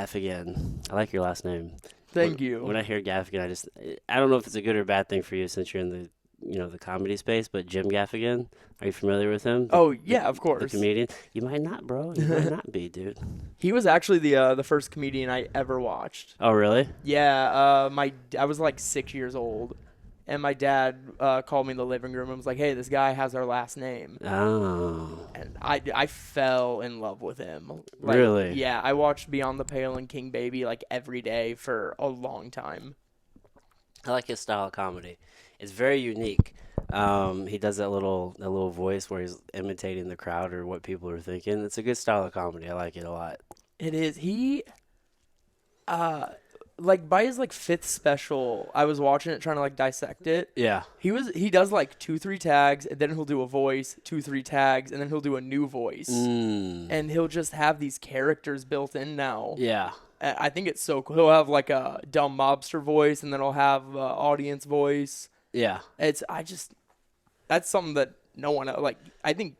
Gaffigan. I like your last name. Thank you. When I hear Gaffigan, I don't know if it's a good or bad thing for you since you're in the comedy space, but Jim Gaffigan, are you familiar with him? Oh yeah, of The course. comedian? You might not, bro. You might not be, dude. He was actually the first comedian I ever watched. Oh, really? Yeah, I was like 6 years old, and my dad called me in the living room and was like, "Hey, this guy has our last name," Oh, and I fell in love with him. Like, really? Yeah, I watched Beyond the Pale and King Baby like every day for a long time. I like his style of comedy. It's very unique. He does that little voice where he's imitating the crowd or what people are thinking. It's a good style of comedy. I like it a lot. It is. Like by his like fifth special, I was watching it trying to like dissect it. Yeah. He does like 2-3 tags, and then he'll do a voice, 2-3 tags, and then he'll do a new voice. And he'll just have these characters built in now. Yeah. I think it's so cool. He'll have like a dumb mobster voice, and then he'll have audience voice. Yeah. That's something that no one like. I think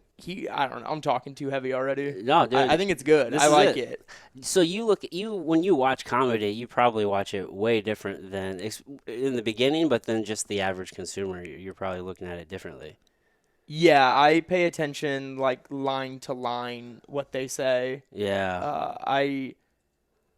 I don't know. I'm talking too heavy already. No, dude. I think it's good. I like it. So when you watch comedy, you probably watch it way different than in the beginning, but then just the average consumer, you're probably looking at it differently. Yeah, I pay attention like line to line what they say. Yeah.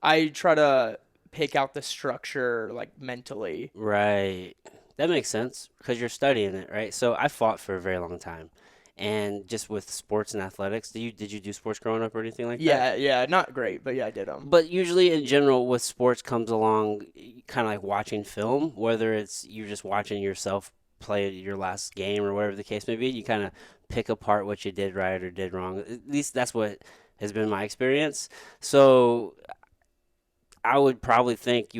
I try to pick out the structure like mentally. Right. That makes sense because you're studying it, right? So I fought for a very long time. And just with sports and athletics, did you do sports growing up or anything like that? Yeah, not great, but yeah, I did them. But usually in general with sports comes along kind of like watching film, whether it's you're just watching yourself play your last game or whatever the case may be, you kind of pick apart what you did right or did wrong. At least that's what has been my experience. So I would probably think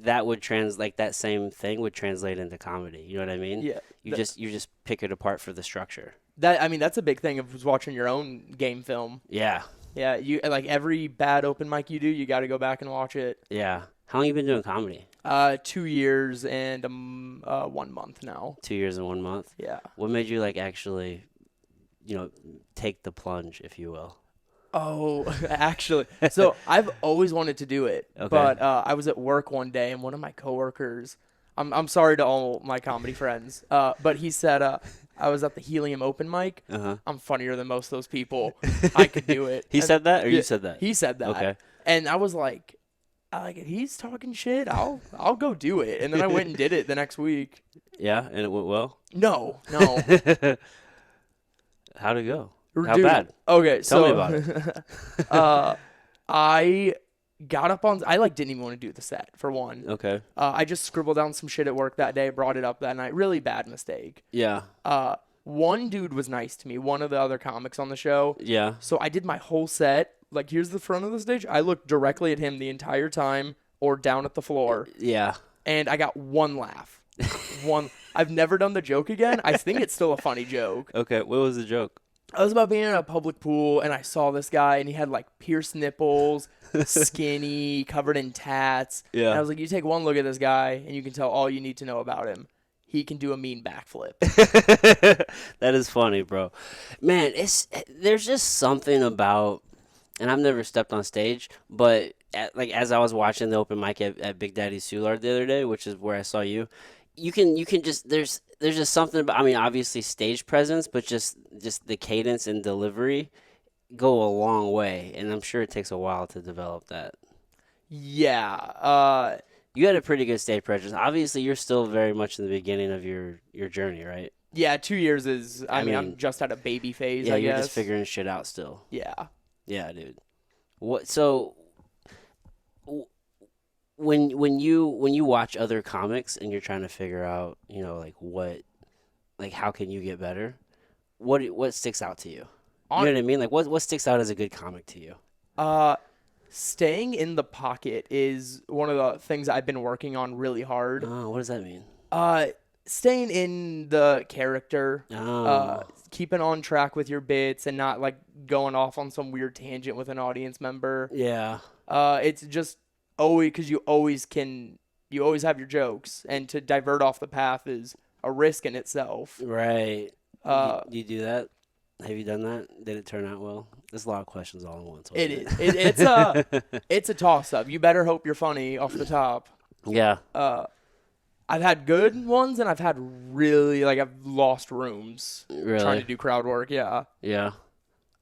that same thing would translate into comedy. You know what I mean? Yeah. You just pick it apart for the structure. That's a big thing of watching your own game film. Yeah. Yeah, you like every bad open mic you do, you got to go back and watch it. Yeah. How long you been doing comedy? 2 years and 1 month now. 2 years and 1 month. Yeah. What made you like actually, take the plunge, if you will? Oh, actually, so I've always wanted to do it, Okay. but I was at work one day and one of my coworkers, I'm sorry to all my comedy friends, but he said I was at the Helium open mic. I'm funnier than most of those people. I could do it. He said that, or you said that? He said that. Okay. And I was like, if he's talking shit, I'll go do it. And then I went and did it the next week. Yeah, and it went well? No. How'd it go? How Dude, bad? Okay, Tell me about it. I got up on. I didn't even want to do the set for one. Okay. I just scribbled down some shit at work that day, brought it up that night. Really bad mistake. Yeah. One dude was nice to me. One of the other comics on the show. Yeah. So I did my whole set. Like, here's the front of the stage. I looked directly at him the entire time, or down at the floor. Yeah. And I got one laugh. One. I've never done the joke again. I think it's still a funny joke. Okay. What was the joke? I was about being in a public pool, and I saw this guy, and he had, pierced nipples, skinny, covered in tats. Yeah. And I was like, you take one look at this guy, and you can tell all you need to know about him. He can do a mean backflip. That is funny, bro. Man, there's just something about, and I've never stepped on stage, but as I was watching the open mic at Big Daddy Soulard the other day, which is where I saw you, you can just there's just something about, I mean, obviously stage presence, but just the cadence and delivery go a long way, and I'm sure it takes a while to develop that. Yeah. You had a pretty good stage presence. Obviously, you're still very much in the beginning of your journey, right? Yeah, 2 years is, I mean, I'm just at a baby phase, I guess. Yeah, you're just figuring shit out still. Yeah. Yeah, dude. So when you watch other comics and you're trying to figure out, how can you get better? What sticks out to you? You know what I mean? Like what sticks out as a good comic to you? Staying in the pocket is one of the things I've been working on really hard. Oh, what does that mean? Staying in the character, Oh. keeping on track with your bits and not going off on some weird tangent with an audience member. Yeah. It's just always, because you always have your jokes, and to divert off the path is a risk in itself. Right. Do you do that? Have you done that? Did it turn out well? There's a lot of questions all at once. It Wasn't is. It's a toss up. You better hope you're funny off the top. Yeah. I've had good ones and I've had really I've lost rooms Really? trying to do crowd work. Yeah. Yeah.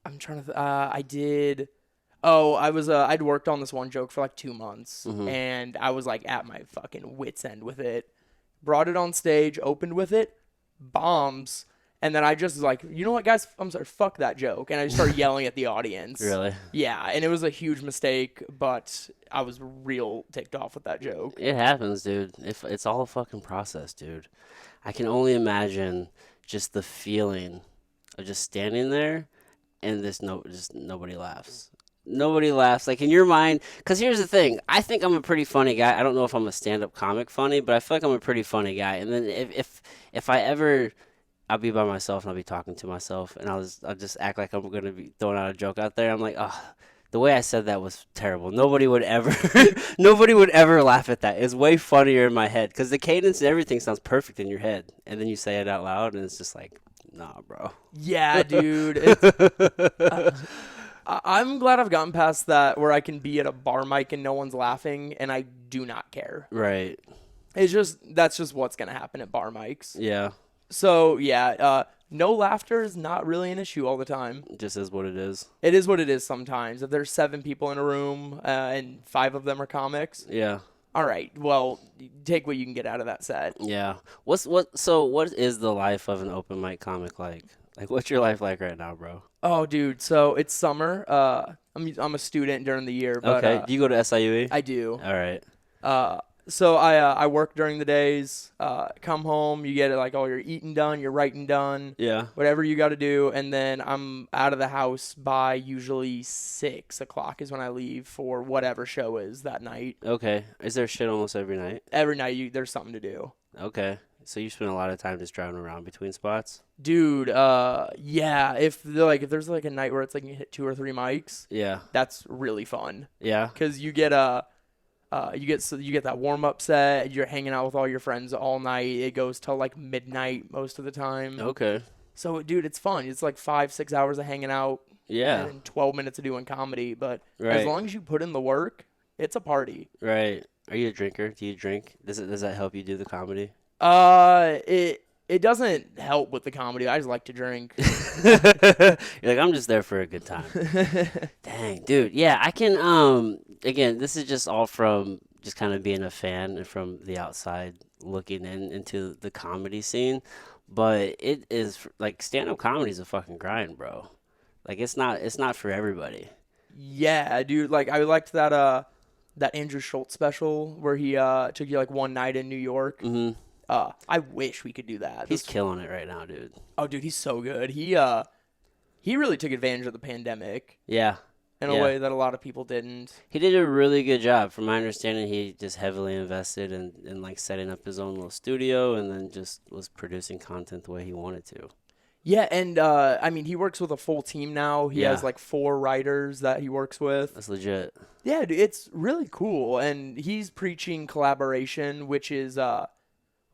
I'm trying to. I did. Oh, I'd worked on this one joke for like 2 months, and I was like at my fucking wit's end with it. Brought it on stage, opened with it, bombs, and then I just was like, you know what, guys? I'm sorry, fuck that joke, and I just started yelling at the audience. Really? Yeah, and it was a huge mistake, but I was real ticked off with that joke. It happens, dude. It's all a fucking process, dude. I can only imagine just the feeling of just standing there and just nobody laughs. Nobody laughs. Like in your mind, because here's the thing. I think I'm a pretty funny guy. I don't know if I'm a stand-up comic funny, but I feel like I'm a pretty funny guy. And then if I ever, I'll be by myself and I'll be talking to myself, and I'll just act like I'm gonna be throwing out a joke out there. I'm like, oh, the way I said that was terrible. Nobody would ever, nobody would ever laugh at that. It's way funnier in my head because the cadence and everything sounds perfect in your head, and then you say it out loud, and it's just like, nah, bro. Yeah, dude. I'm glad I've gotten past that where I can be at a bar mic and no one's laughing, and I do not care. Right. That's just what's gonna happen at bar mics. Yeah. So yeah, no laughter is not really an issue all the time. It just is what it is. It is what it is sometimes. If there's 7 people in a room and 5 of them are comics, Yeah. all right, well, take what you can get out of that set. Yeah. So what is the life of an open mic comic like? Like, what's your life like right now, bro? Oh, dude, so it's summer. I'm a student during the year, but Okay. Do you go to SIUE? I do. All right. So I work during the days. Come home, you get like all your eating done, your writing done, Yeah. whatever you got to do, and then I'm out of the house by usually 6 o'clock is when I leave for whatever show is that night. Okay. Is there shit almost every night? Every night there's something to do. Okay. So you spend a lot of time just driving around between spots? Dude, yeah, if there's like a night where it's like you hit 2 or 3 mics, Yeah. that's really fun. Yeah. Cuz you get you get that warm up set, you're hanging out with all your friends all night. It goes till like midnight most of the time. Okay. So dude, it's fun. It's like 5-6 hours of hanging out. Yeah. And 12 minutes of doing comedy, but Right. as long as you put in the work, it's a party. Right. Are you a drinker? Do you drink? Does that help you do the comedy? It doesn't help with the comedy. I just like to drink. You're like, I'm just there for a good time. Dang, dude. Yeah, I can again, this is just all from just kind of being a fan and from the outside looking into the comedy scene, but it is like stand-up comedy is a fucking grind, bro. Like it's not for everybody. Yeah, dude. Like I liked that Andrew Schultz special where he took you like one night in New York. Mhm. I wish we could do that. He's killing it right now, dude. Oh, dude, he's so good. He really took advantage of the pandemic Yeah. in a way that a lot of people didn't. He did a really good job. From my understanding, he just heavily invested in like setting up his own little studio and then just was producing content the way he wanted to. Yeah, and I mean, he works with a full team now. He Yeah. has like 4 writers that he works with. That's legit. Yeah, dude, it's really cool, and he's preaching collaboration, which is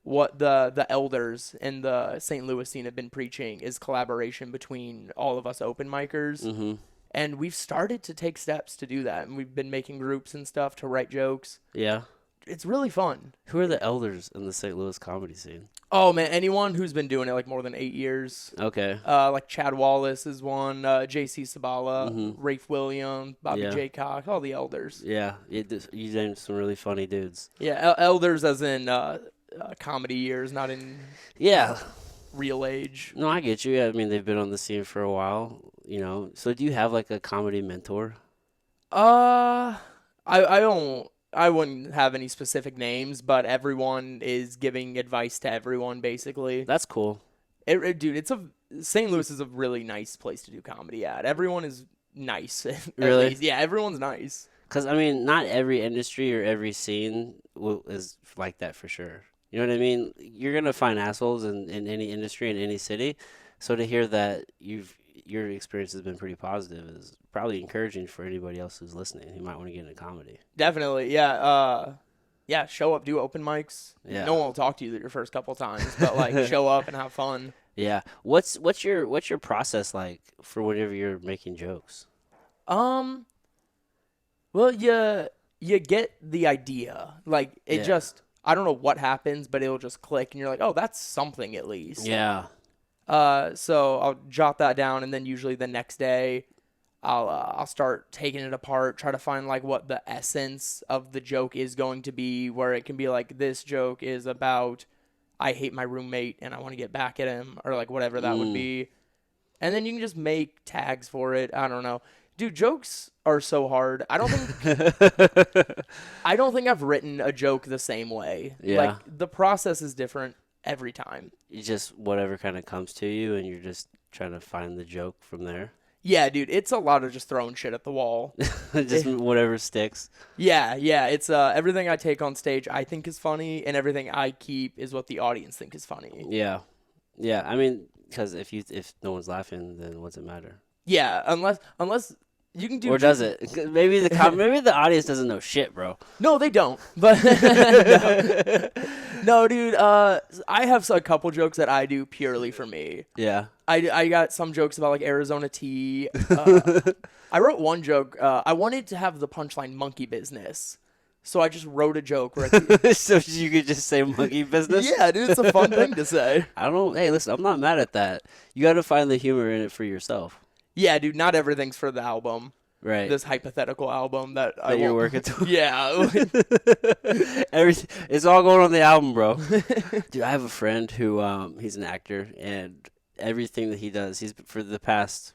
what the elders in the St. Louis scene have been preaching is collaboration between all of us open micers. Mm-hmm. And we've started to take steps to do that. And we've been making groups and stuff to write jokes. Yeah. It's really fun. Who are the elders in the St. Louis comedy scene? Oh, man, anyone who's been doing it like more than 8 years. Okay. Like Chad Wallace is one, J.C. Sabala, Mm-hmm. Rafe Williams, Bobby Yeah. J. Cox, all the elders. Yeah. You named some really funny dudes. Yeah, elders as in comedy years, not in Yeah. real age. No, I get you. I mean, they've been on the scene for a while, you know. So do you have like a comedy mentor? I wouldn't have any specific names, but everyone is giving advice to everyone basically. That's cool. Dude, St. Louis is a really nice place to do comedy at. Everyone is nice. At Really? least. Yeah, everyone's nice. Because, I mean, not every industry or every scene is like that for sure. You know what I mean? You're going to find assholes in any industry, in any city. So to hear that your experience has been pretty positive is probably encouraging for anybody else who's listening who might want to get into comedy. Definitely, yeah. Yeah, show up, do open mics. Yeah. No one will talk to you your first couple times, but like show up and have fun. Yeah. What's your process like for whenever you're making jokes? Um, well, you get the idea. Like it Yeah. just I don't know what happens, but it'll just click and you're like, "Oh, that's something at least." Yeah. So I'll jot that down, and then usually the next day, I'll start taking it apart, try to find like what the essence of the joke is going to be, where it can be like this joke is about I hate my roommate and I want to get back at him, or like whatever that would Mm. be, and then you can just make tags for it. I don't know, dude. Jokes are so hard. I don't think I've written a joke the same way. Like Yeah. the process is different every time. You just whatever kind of comes to you, and you're just trying to find the joke from there. Yeah, dude, it's a lot of just throwing shit at the wall. Just whatever sticks. Yeah, it's everything I take on stage I think is funny, and everything I keep is what the audience think is funny. Yeah. Yeah. I mean, because if no one's laughing, then what's it matter? Yeah, unless you can do Or does it? 'Cause maybe maybe the audience doesn't know shit, bro. No, they don't. But no. No, dude, I have a couple jokes that I do purely for me. Yeah. I got some jokes about like Arizona tea. I wrote one joke. I wanted to have the punchline monkey business. So I just wrote a joke where So you could just say monkey business. yeah, dude, it's a fun thing to say. I don't. Hey, listen, I'm not mad at that. You got to find the humor in it for yourself, Yeah, dude, not everything's for the album. right? This hypothetical album that I That you're won't- working to. Yeah. Everything. It's all going on the album, bro. Dude, I have a friend who he's an actor, and everything that he does, he's for the past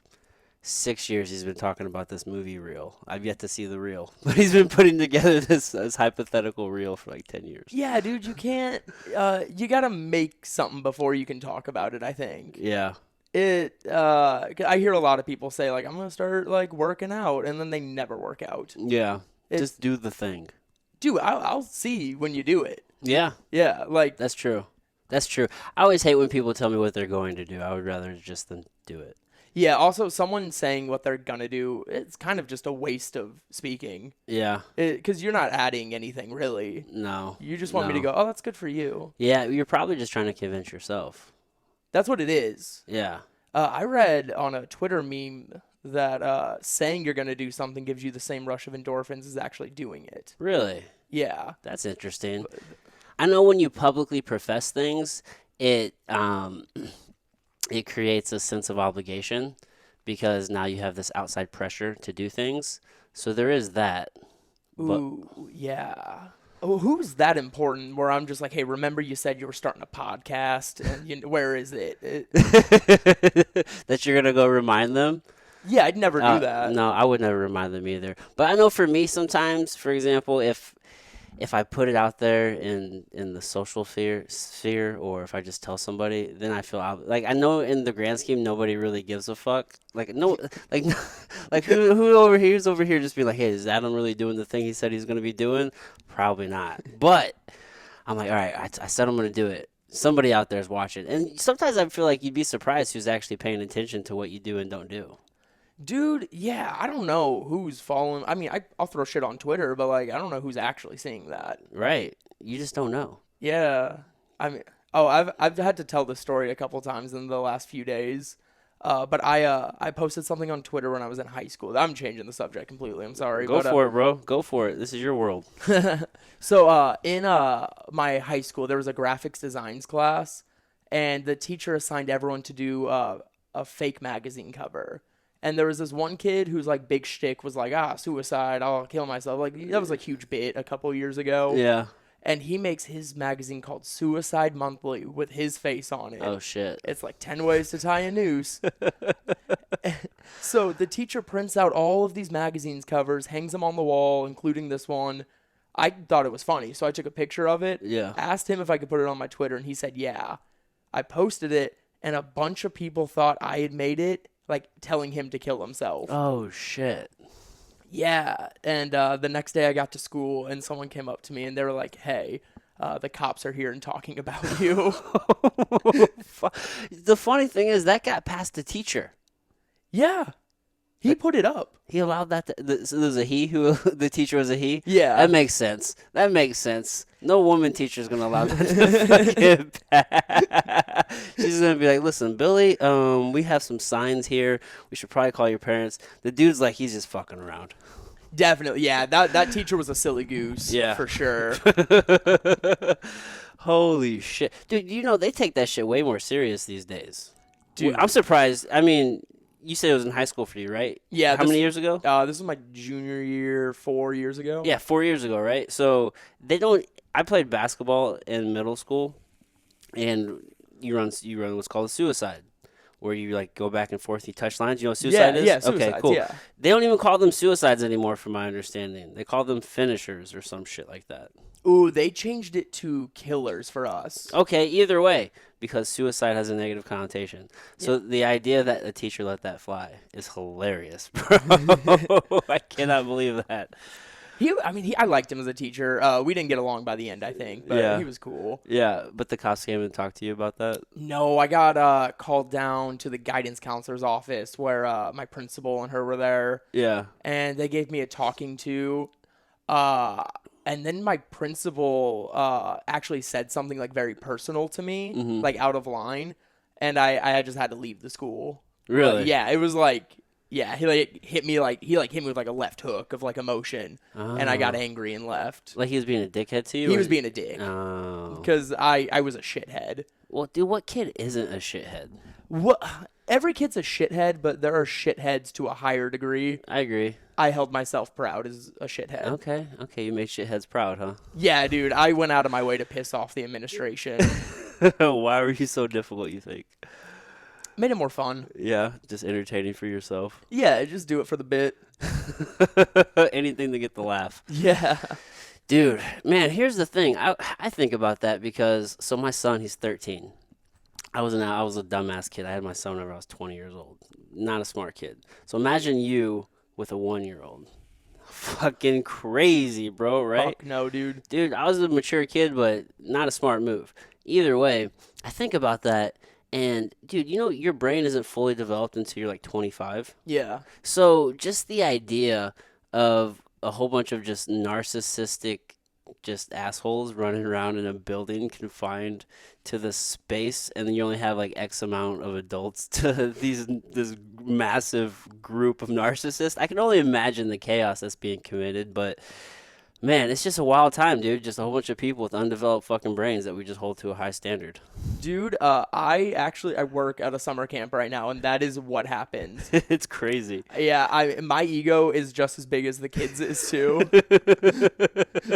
6 years he's been talking about this movie reel. I've yet to see the reel, but he's been putting together this hypothetical reel for like 10 years. Yeah, dude, you can't you got to make something before you can talk about it, I think. Yeah. I hear a lot of people say like I'm going to start like working out, and then they never work out. Yeah. It's Just do the thing. dude, I'll see when you do it. Yeah. Yeah, like That's true. That's true. I always hate when people tell me what they're going to do. I would rather just them do it. yeah, also someone saying what they're going to do, it's kind of just a waste of speaking. Yeah. Cuz you're not adding anything really. No. You just want me to No. go, "Oh, that's good for you." Yeah, you're probably just trying to convince yourself. That's what it is. Yeah. I read on a Twitter meme that saying you're going to do something gives you the same rush of endorphins as actually doing it. Really? Yeah. That's interesting. I know when you publicly profess things, it it creates a sense of obligation because now you have this outside pressure to do things. So there is that. But Ooh, yeah. Oh, who's that important where I'm just like, hey, remember you said you were starting a podcast, and where is it? that you're gonna go remind them. Yeah, I'd never do that. No, I would never remind them either. But I know for me, sometimes, for example, if I put it out there in the social sphere, or if I just tell somebody, then I feel like I know in the grand scheme nobody really gives a fuck. Like no, like like who over here just be like, hey, is Adam really doing the thing he said he's gonna be doing? Probably not. But I'm like, all right, I said I'm gonna do it. Somebody out there is watching, and sometimes I feel like you'd be surprised who's actually paying attention to what you do and don't do. Dude, yeah, I don't know who's following. I mean, I'll throw shit on Twitter, but like, I don't know who's actually seeing that. Right? You just don't know. Yeah, I mean, oh, I've had to tell this story a couple times in the last few days. But I posted something on Twitter when I was in high school. I'm changing the subject completely. I'm sorry. Go but, for it, bro. Go for it. This is your world. So in my high school, there was a graphics designs class, and the teacher assigned everyone to do a fake magazine cover. And there was this one kid whose like big shtick was like, suicide, I'll kill myself. Like that was a huge bit a couple years ago. Yeah. And he makes his magazine called Suicide Monthly with his face on it. Oh shit. It's like 10 ways to tie a noose. So the teacher prints out all of these magazines covers, hangs them on the wall, including this one. I thought it was funny, so I took a picture of it. Yeah. Asked him if I could put it on my Twitter, and he said, yeah. I posted it, and a bunch of people thought I had made it, like telling him to kill himself. Oh shit. Yeah. And the next day I got to school, and someone came up to me, and they were like, hey, the cops are here and talking about you. The funny thing is that got past the teacher. Yeah. He put it up. He allowed that. So there's a he who the teacher was a he. Yeah. That makes sense. That makes sense. No woman teacher is gonna allow that to fucking pass. She's gonna be like, "Listen, Billy, we have some signs here. We should probably call your parents." The dude's like, he's just fucking around. Definitely, yeah. That teacher was a silly goose. Yeah. For sure. Holy shit, dude! You know they take that shit way more serious these days. Dude. I'm surprised. I mean, you said it was in high school for you, right? Yeah. How many years ago? This was my junior year, 4 years ago. Yeah, 4 years ago, right? So they don't. I played basketball in middle school, and you run what's called a suicide, where you like go back and forth, you touch lines. You know what suicide is? Yeah, Okay, suicides, cool. yeah. They don't even call them suicides anymore, from my understanding. They call them finishers or some shit like that. Ooh, they changed it to killers for us. Okay, either way, because suicide has a negative connotation. So the idea that a teacher let that fly is hilarious, bro. I cannot believe that. I liked him as a teacher. We didn't get along by the end, I think, but he was cool. Yeah, but the cops came and talked to you about that? No, I got called down to the guidance counselor's office where my principal and her were there. Yeah. And they gave me a talking to. And then my principal actually said something like very personal to me, like out of line, and I just had to leave the school. Really? Yeah, it was like, yeah, he hit me with like a left hook of like emotion, and I got angry and left. Like he was being a dickhead to you? He was being a dick. Oh. Because I was a shithead. Well, dude, what kid isn't a shithead? What? Every kid's a shithead, but there are shitheads to a higher degree. I agree. I held myself proud as a shithead. Okay, you made shitheads proud, huh? Yeah, dude, I went out of my way to piss off the administration. Why were you so difficult, you think? Made it more fun. Yeah, just entertaining for yourself. Yeah, just do it for the bit. Anything to get the laugh. Yeah. Dude, man, here's the thing. I think about that because, so my son, he's 13. I was a dumbass kid. I had my son whenever I was 20 years old. Not a smart kid. So imagine you with a 1-year-old. Fucking crazy, bro, right? Fuck no, dude. Dude, I was a mature kid, but not a smart move. Either way, I think about that, and, dude, you know, your brain isn't fully developed until you're like 25. Yeah. So just the idea of a whole bunch of just narcissistic just assholes running around in a building confined to the space, and then you only have like X amount of adults to this massive group of narcissists. I can only imagine the chaos that's being committed, but man, it's just a wild time, dude. Just a whole bunch of people with undeveloped fucking brains that we just hold to a high standard. Dude, I work at a summer camp right now, and that is what happens. It's crazy. Yeah, my ego is just as big as the kids is too.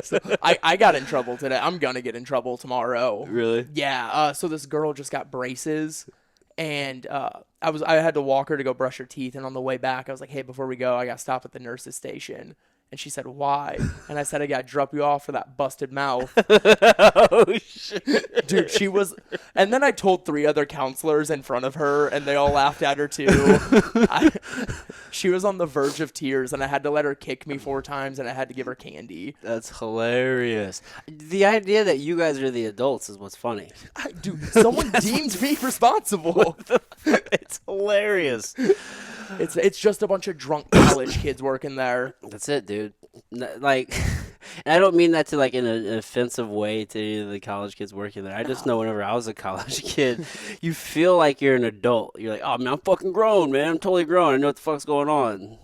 So I got in trouble today. I'm gonna get in trouble tomorrow. Really? Yeah. So this girl just got braces, and I had to walk her to go brush her teeth, and on the way back, I was like, hey, before we go, I got to stop at the nurse's station. And she said, why? And I said, I got to drop you off for that busted mouth. Oh, shit. Dude, she was... And then I told 3 other counselors in front of her, and they all laughed at her, too. She was on the verge of tears, and I had to let her kick me 4 times, and I had to give her candy. That's hilarious. The idea that you guys are the adults is what's funny. Dude, someone deemed me responsible. It's hilarious. It's just a bunch of drunk college kids working there. That's it, dude. Like, and I don't mean that to like in an offensive way to any of the college kids working there. I just know whenever I was a college kid, you feel like you're an adult. You're like, oh man, I'm fucking grown, man. I'm totally grown. I know what the fuck's going on.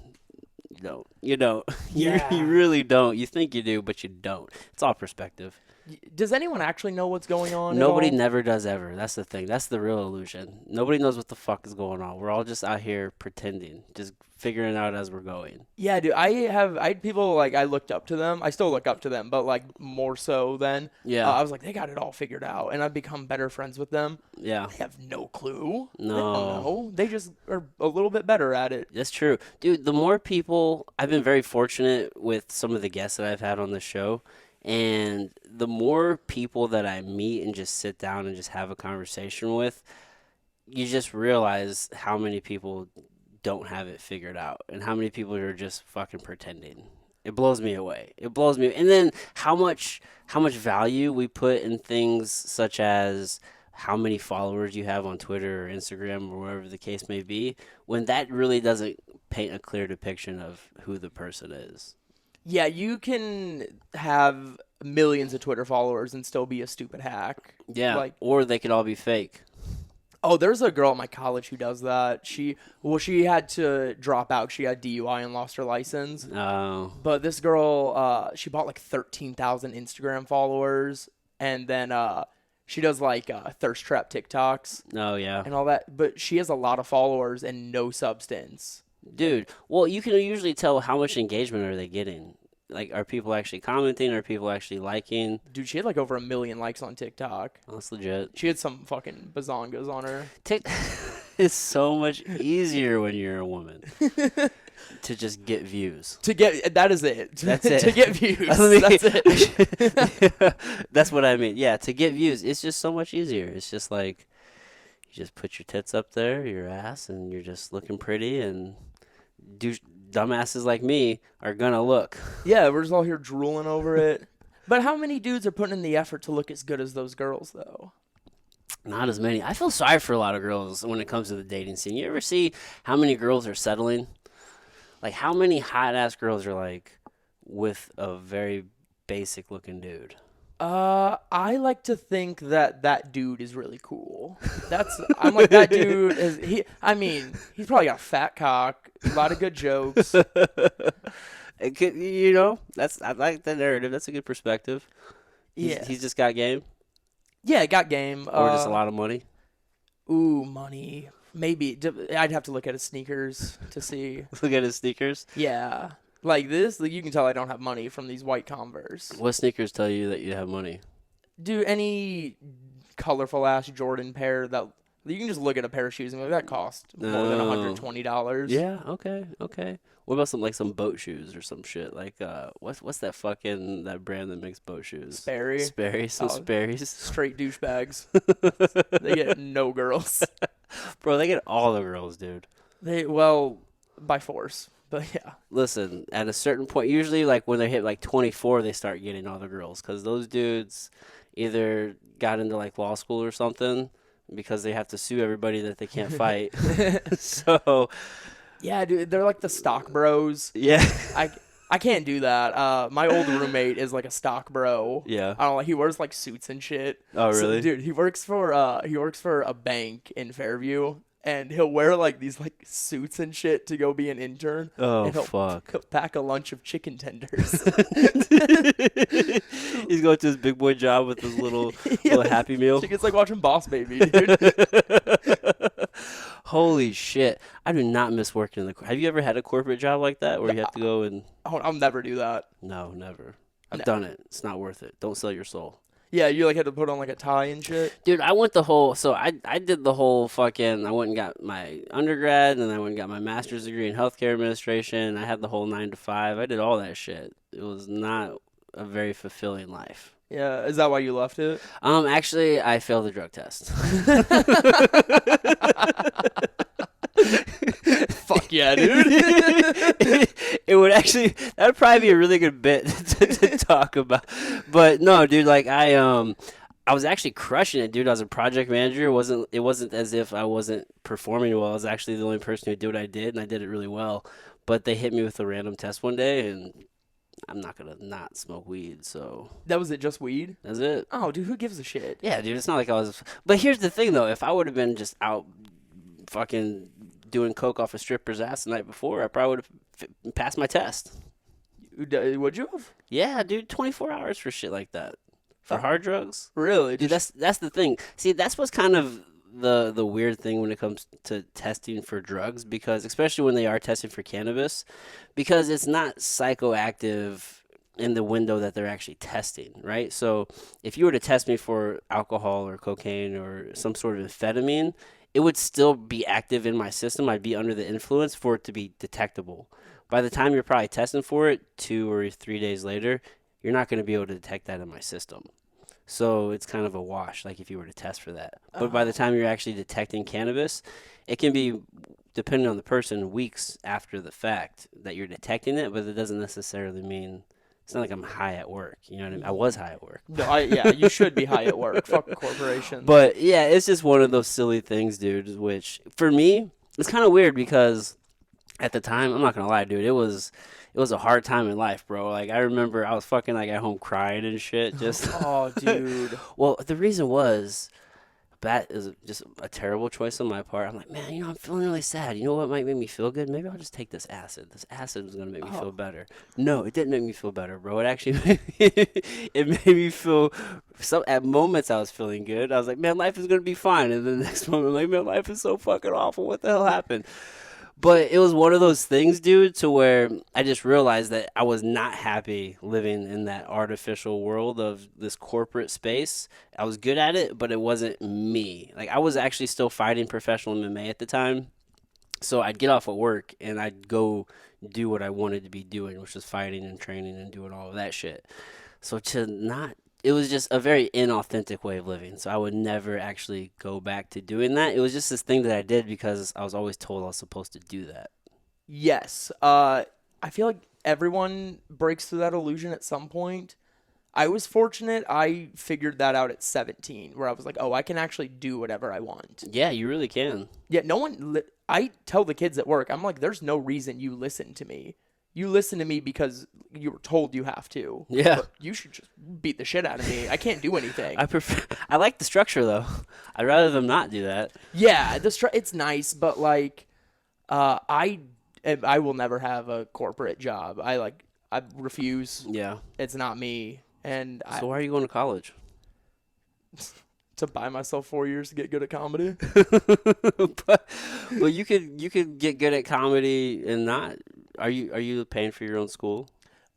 You don't. Yeah. You really don't. You think you do, but you don't. It's all perspective. Does anyone actually know what's going on? Nobody never does ever. That's the thing. That's the real illusion. Nobody knows what the fuck is going on. We're all just out here pretending, just figuring it out as we're going. Yeah, dude. I had people like I looked up to them. I still look up to them, but like more so then. Yeah. I was like, they got it all figured out, and I've become better friends with them. Yeah. They have no clue. No. They don't know. They just are a little bit better at it. That's true. Dude, the more people, I've been very fortunate with some of the guests that I've had on the show. And the more people that I meet and just sit down and just have a conversation with, you just realize how many people don't have it figured out and how many people are just fucking pretending. It blows me away. It blows me. And then how much value we put in things such as how many followers you have on Twitter or Instagram or wherever the case may be, when that really doesn't paint a clear depiction of who the person is. Yeah, you can have millions of Twitter followers and still be a stupid hack. Yeah, Like, or they could all be fake. oh, there's a girl at my college who does that. She had to drop out. She had DUI and lost her license. Oh, But this girl, she bought like 13,000 Instagram followers, and then she does like thirst trap TikToks oh yeah. and all that. But she has a lot of followers and no substance. Dude, well, you can usually tell how much engagement are they getting. Like, are people actually commenting? Are people actually liking? Dude, she had like over 1 million likes on TikTok. Oh, that's legit. She had some fucking bazongas on her. It's so much easier when you're a woman to just get views. That is it. That's it. To get views. That's it. That's what I mean. Yeah, to get views, it's just so much easier. It's just like you just put your tits up there, your ass, and you're just looking pretty, and dumbasses like me are gonna look. Yeah, we're just all here drooling over it. But how many dudes are putting in the effort to look as good as those girls, though? Not as many. I feel sorry for a lot of girls when it comes to the dating scene. You ever see how many girls are settling? Like, how many hot-ass girls are, like, with a very basic-looking dude? I like to think that dude is really cool. I'm like, that dude is, he's probably got a fat cock, a lot of good jokes. It could, I like the narrative. That's a good perspective. He's just got game? Yeah, got game. Or just a lot of money? Ooh, money. Maybe. I'd have to look at his sneakers to see. Look at his sneakers? Yeah. Like this, you can tell I don't have money from these white Converse. What sneakers tell you that you have money? Do any colorful ass Jordan pair that you can just look at a pair of shoes and be like, that cost more than $120. Yeah, okay. What about some boat shoes or some shit? Like what's that brand that makes boat shoes? Sperry. Sperry's. Straight douchebags. They get no girls. Bro, they get all the girls, dude. By force. But yeah. Listen, at a certain point, usually like when they hit like 24, they start getting all the girls because those dudes either got into like law school or something because they have to sue everybody that they can't fight. So, yeah, dude, they're like the stock bros. Yeah. I can't do that. My old roommate is like a stock bro. Yeah. I don't know. He wears like suits and shit. Oh, really? So, dude, he works for a bank in Fairview. And he'll wear like these like suits and shit to go be an intern. Oh, and he'll fuck. pack a lunch of chicken tenders. He's going to his big boy job with his little Happy Meal. It's like watching Boss Baby, dude. Holy shit. I do not miss working in the... Have you ever had a corporate job like that where you have to go and... I'll never do that. No, never. I've done it. It's not worth it. Don't sell your soul. Yeah, you like had to put on like a tie and shit. Dude, I went the whole... So I did the whole fucking... I went and got my undergrad, and I went and got my master's degree in healthcare administration. I had the whole 9 to 5. I did all that shit. It was not a very fulfilling life. Yeah, is that why you left it? Actually, I failed the drug test. Fuck yeah, dude. It would actually, that would probably be a really good bit to talk about. But no, dude, like I was actually crushing it, dude. I was a project manager. It wasn't as if I wasn't performing well. I was actually the only person who did what I did, and I did it really well. But they hit me with a random test one day, and I'm not gonna not smoke weed, so. That was it, just weed? That's it. Oh, dude, who gives a shit? Yeah, dude, it's not like I was. But here's the thing, though. If I would have been just out fucking doing coke off a stripper's ass the night before, I probably would have passed my test. Would you have? Yeah, dude, 24 hours for shit like that. For hard drugs? Really? Dude, that's the thing. See, that's what's kind of the weird thing when it comes to testing for drugs, because especially when they are testing for cannabis, because it's not psychoactive in the window that they're actually testing, right? So if you were to test me for alcohol or cocaine or some sort of amphetamine, it would still be active in my system. I'd be under the influence for it to be detectable. By the time you're probably testing for it 2 or 3 days later, you're not going to be able to detect that in my system. So it's kind of a wash, like if you were to test for that. But by the time you're actually detecting cannabis, it can be, depending on the person, weeks after the fact that you're detecting it, but it doesn't necessarily mean It's not like I'm high at work. You know what I mean? I was high at work. No, yeah, you should be high at work. Fuck corporations. But yeah, it's just one of those silly things, dude, which for me, it's kind of weird because at the time, I'm not going to lie, dude, it was a hard time in life, bro. Like, I remember I was fucking like at home crying and shit. Just Oh, dude. well, the reason was that is just a terrible choice on my part. I'm like, man, I'm feeling really sad. You know what might make me feel good? Maybe I'll just take this acid. This acid was gonna make me feel better. No, it didn't make me feel better, bro. It actually it made me feel. At moments I was feeling good. I was like, man, life is gonna be fine. And then the next moment, I'm like, man, life is so fucking awful. What the hell happened? But it was one of those things, dude, to where I just realized that I was not happy living in that artificial world of this corporate space. I was good at it, but it wasn't me. Like, I was actually still fighting professional MMA at the time. So I'd get off at work and I'd go do what I wanted to be doing, which was fighting and training and doing all of that shit. So it was just a very inauthentic way of living. So I would never actually go back to doing that. It was just this thing that I did because I was always told I was supposed to do that. Yes. I feel like everyone breaks through that illusion at some point. I was fortunate. I figured that out at 17, where I was like, oh, I can actually do whatever I want. Yeah, you really can. Yeah, no one... I tell the kids at work, I'm like, there's no reason you listen to me. You listen to me because you were told you have to. Yeah. But you should just beat the shit out of me. I can't do anything. I like the structure, though. I'd rather them not do that. Yeah, it's nice, but, like, I will never have a corporate job. I refuse. Yeah. It's not me. And So why are you going to college? to buy myself 4 years to get good at comedy. but you could get good at comedy and not. Are you paying for your own school?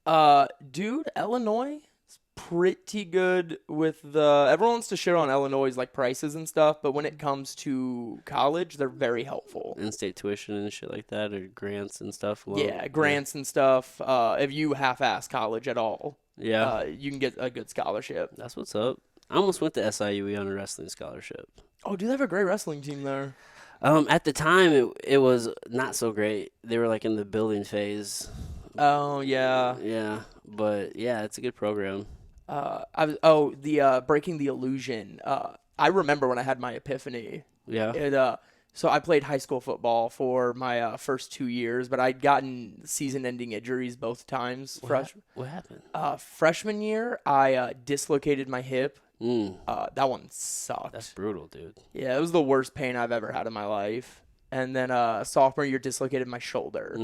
Dude, Illinois is pretty good with everyone wants to share on Illinois' like prices and stuff, but when it comes to college, they're very helpful. In-state tuition and shit like that, or grants and stuff. Yeah, grants and stuff. If you half-ass college at all, you can get a good scholarship. That's what's up. I almost went to SIUE on a wrestling scholarship. Oh, do they have a great wrestling team there? At the time, it was not so great. They were like in the building phase. Oh yeah. Yeah, but yeah, it's a good program. Breaking the Illusion. I remember when I had my epiphany. Yeah. So I played high school football for my first 2 years, but I'd gotten season-ending injuries both times. What happened? Freshman year, I dislocated my hip. Mm. That one sucked. That's brutal, dude. Yeah, it was the worst pain I've ever had in my life. And then sophomore year, dislocated my shoulder.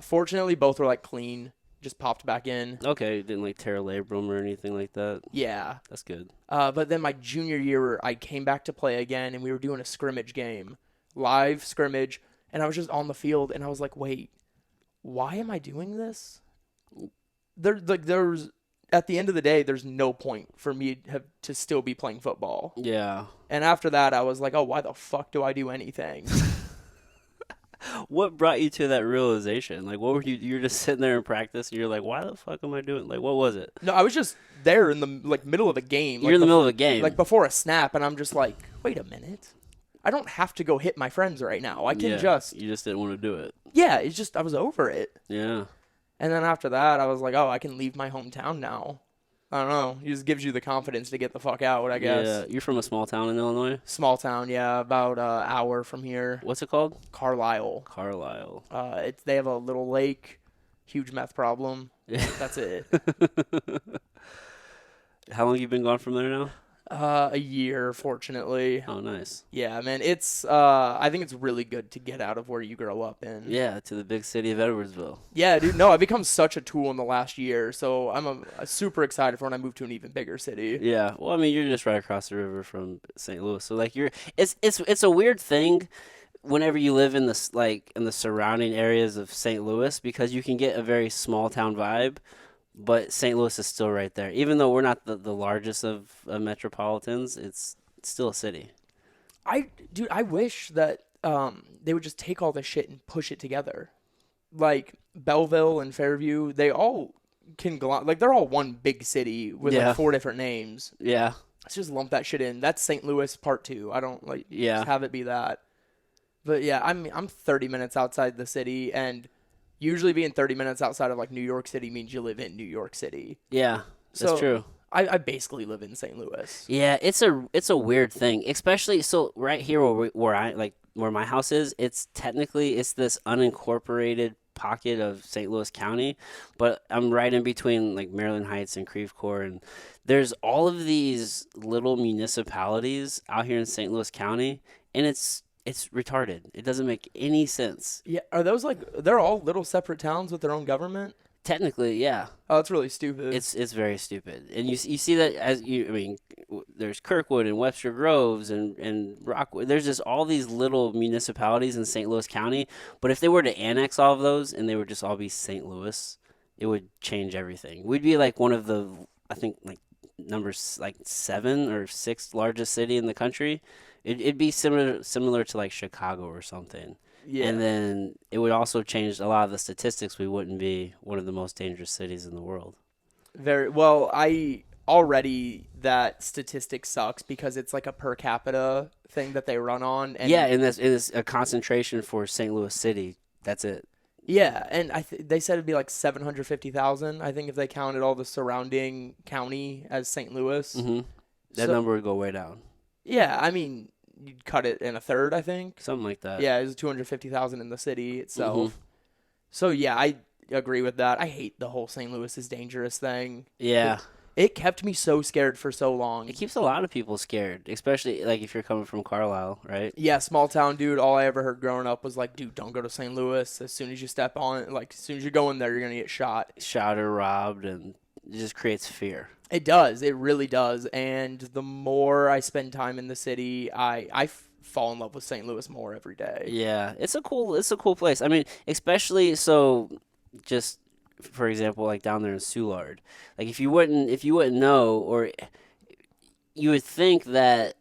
Fortunately, both were like clean, just popped back in. Okay, didn't like tear a labrum or anything like that. Yeah. That's good. But then my junior year, I came back to play again, and we were doing a scrimmage game, live scrimmage, and I was just on the field, and I was like, wait, why am I doing this? There's at the end of the day, there's no point for me to still be playing football. Yeah. And after that, I was like, oh, why the fuck do I do anything? What brought you to that realization? Like, what were you're just sitting there in practice, and you're like, why the fuck am I doing? Like, what was it? No, I was just there in the middle of a game. You're in the middle of a game. Like, before a snap, and I'm just like, wait a minute. I don't have to go hit my friends right now. I can just... You just didn't want to do it. Yeah, it's just, I was over it. Yeah. And then after that, I was like, oh, I can leave my hometown now. I don't know. It just gives you the confidence to get the fuck out, I guess. Yeah. You're from a small town in Illinois? Small town, yeah. About an hour from here. What's it called? Carlisle. Carlisle. They have a little lake, huge meth problem. That's it. How long you been gone from there now? A year, fortunately. Oh, nice. Yeah, man. It's I think it's really good to get out of where you grow up in. Yeah, to the big city of Edwardsville. Yeah, dude. No, I've become such a tool in the last year, so I'm super excited for when I move to an even bigger city. Yeah. Well, I mean, you're just right across the river from St. Louis, so like it's a weird thing whenever you live in the surrounding areas of St. Louis, because you can get a very small town vibe. But St. Louis is still right there. Even though we're not the largest of metropolitans, it's still a city. I wish that they would just take all this shit and push it together. Like Belleville and Fairview, they all they're all one big city with like 4 different names. Yeah. Let's just lump that shit in. That's St. Louis Part 2. I don't just have it be that. But yeah, I'm 30 minutes outside the city, and Usually being 30 minutes outside of like New York City means you live in New York City. Yeah, that's So true. I basically live in St. Louis. Yeah, it's a weird thing, especially so right here where my house is. It's technically it's this unincorporated pocket of St. Louis County, but I'm right in between like Maryland Heights and Creve Coeur, and there's all of these little municipalities out here in St. Louis County, and it's retarded. It doesn't make any sense. Yeah, are those like they're all little separate towns with their own government? Technically, yeah. Oh, that's really stupid. It's very stupid, and you see that I mean, there's Kirkwood and Webster Groves and Rockwood. There's just all these little municipalities in St. Louis County. But if they were to annex all of those and they would just all be St. Louis, it would change everything. We'd be like one of the I think like numbers like 7 or 6 largest city in the country. It'd be similar to like Chicago or something. Yeah. And then it would also change a lot of the statistics. We wouldn't be one of the most dangerous cities in the world. Very well. I already that statistic sucks because it's like a per capita thing that they run on. And Yeah, and this is a concentration for St. Louis City. That's it. yeah, and they said it'd be like 750,000. I think if they counted all the surrounding county as St. Louis. Hmm. That So- number would go way down. Yeah, I mean you'd cut it in a third. I think. Something like that. Yeah, it was 250,000 in the city itself. Mhm. So yeah, I agree with that. I hate the whole St. Louis is dangerous thing. Yeah. It kept me so scared for so long. It keeps a lot of people scared, especially like if you're coming from Carlisle, right? Yeah, small town dude. All I ever heard growing up was like, dude, don't go to St. Louis. As soon as you step on it, like as soon as you go in there, you're gonna get shot. Shot or robbed, and it just creates fear. It does. It really does. And the more I spend time in the city, I fall in love with St. Louis more every day. Yeah, it's a cool place. I mean, especially so just for example, like down there in Soulard. Like if you wouldn't know, or you would think that,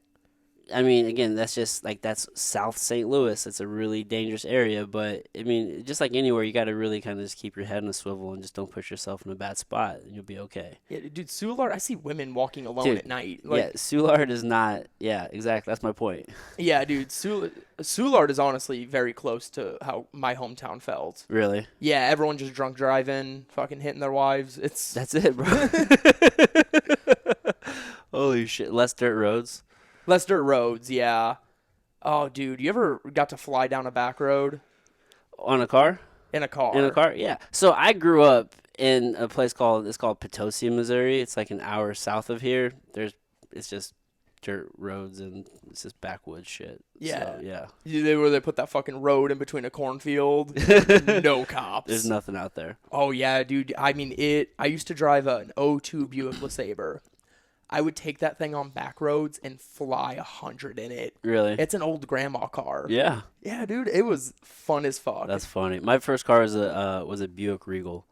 I mean, again, that's just like that's South St. Louis. It's a really dangerous area, but I mean, just like anywhere, you got to really kind of just keep your head in a swivel and just don't put yourself in a bad spot, and you'll be okay. Yeah, dude, Soulard, I see women walking alone Dude, at night. Yeah, Soulard is not. Yeah, exactly. That's my point. Yeah, dude, Soulard is honestly very close to how my hometown felt. Really. Yeah, everyone just drunk driving, fucking hitting their wives. That's it, bro. Holy shit! Less dirt roads. Less dirt roads, yeah. Oh, dude, you ever got to fly down a back road On a car? in a car? In a car? Yeah. So I grew up in a place called Potosi, Missouri. It's like an hour south of here. It's just dirt roads and it's just backwoods shit. Yeah. So, yeah. Where they put that fucking road in between a cornfield. No cops. There's nothing out there. Oh yeah, dude. I mean, I used to drive an '02 Buick LeSabre. I would take that thing on back roads and fly 100 in it. Really? It's an old grandma car. Yeah. Yeah, dude. It was fun as fuck. That's funny. My first car was a Buick Regal,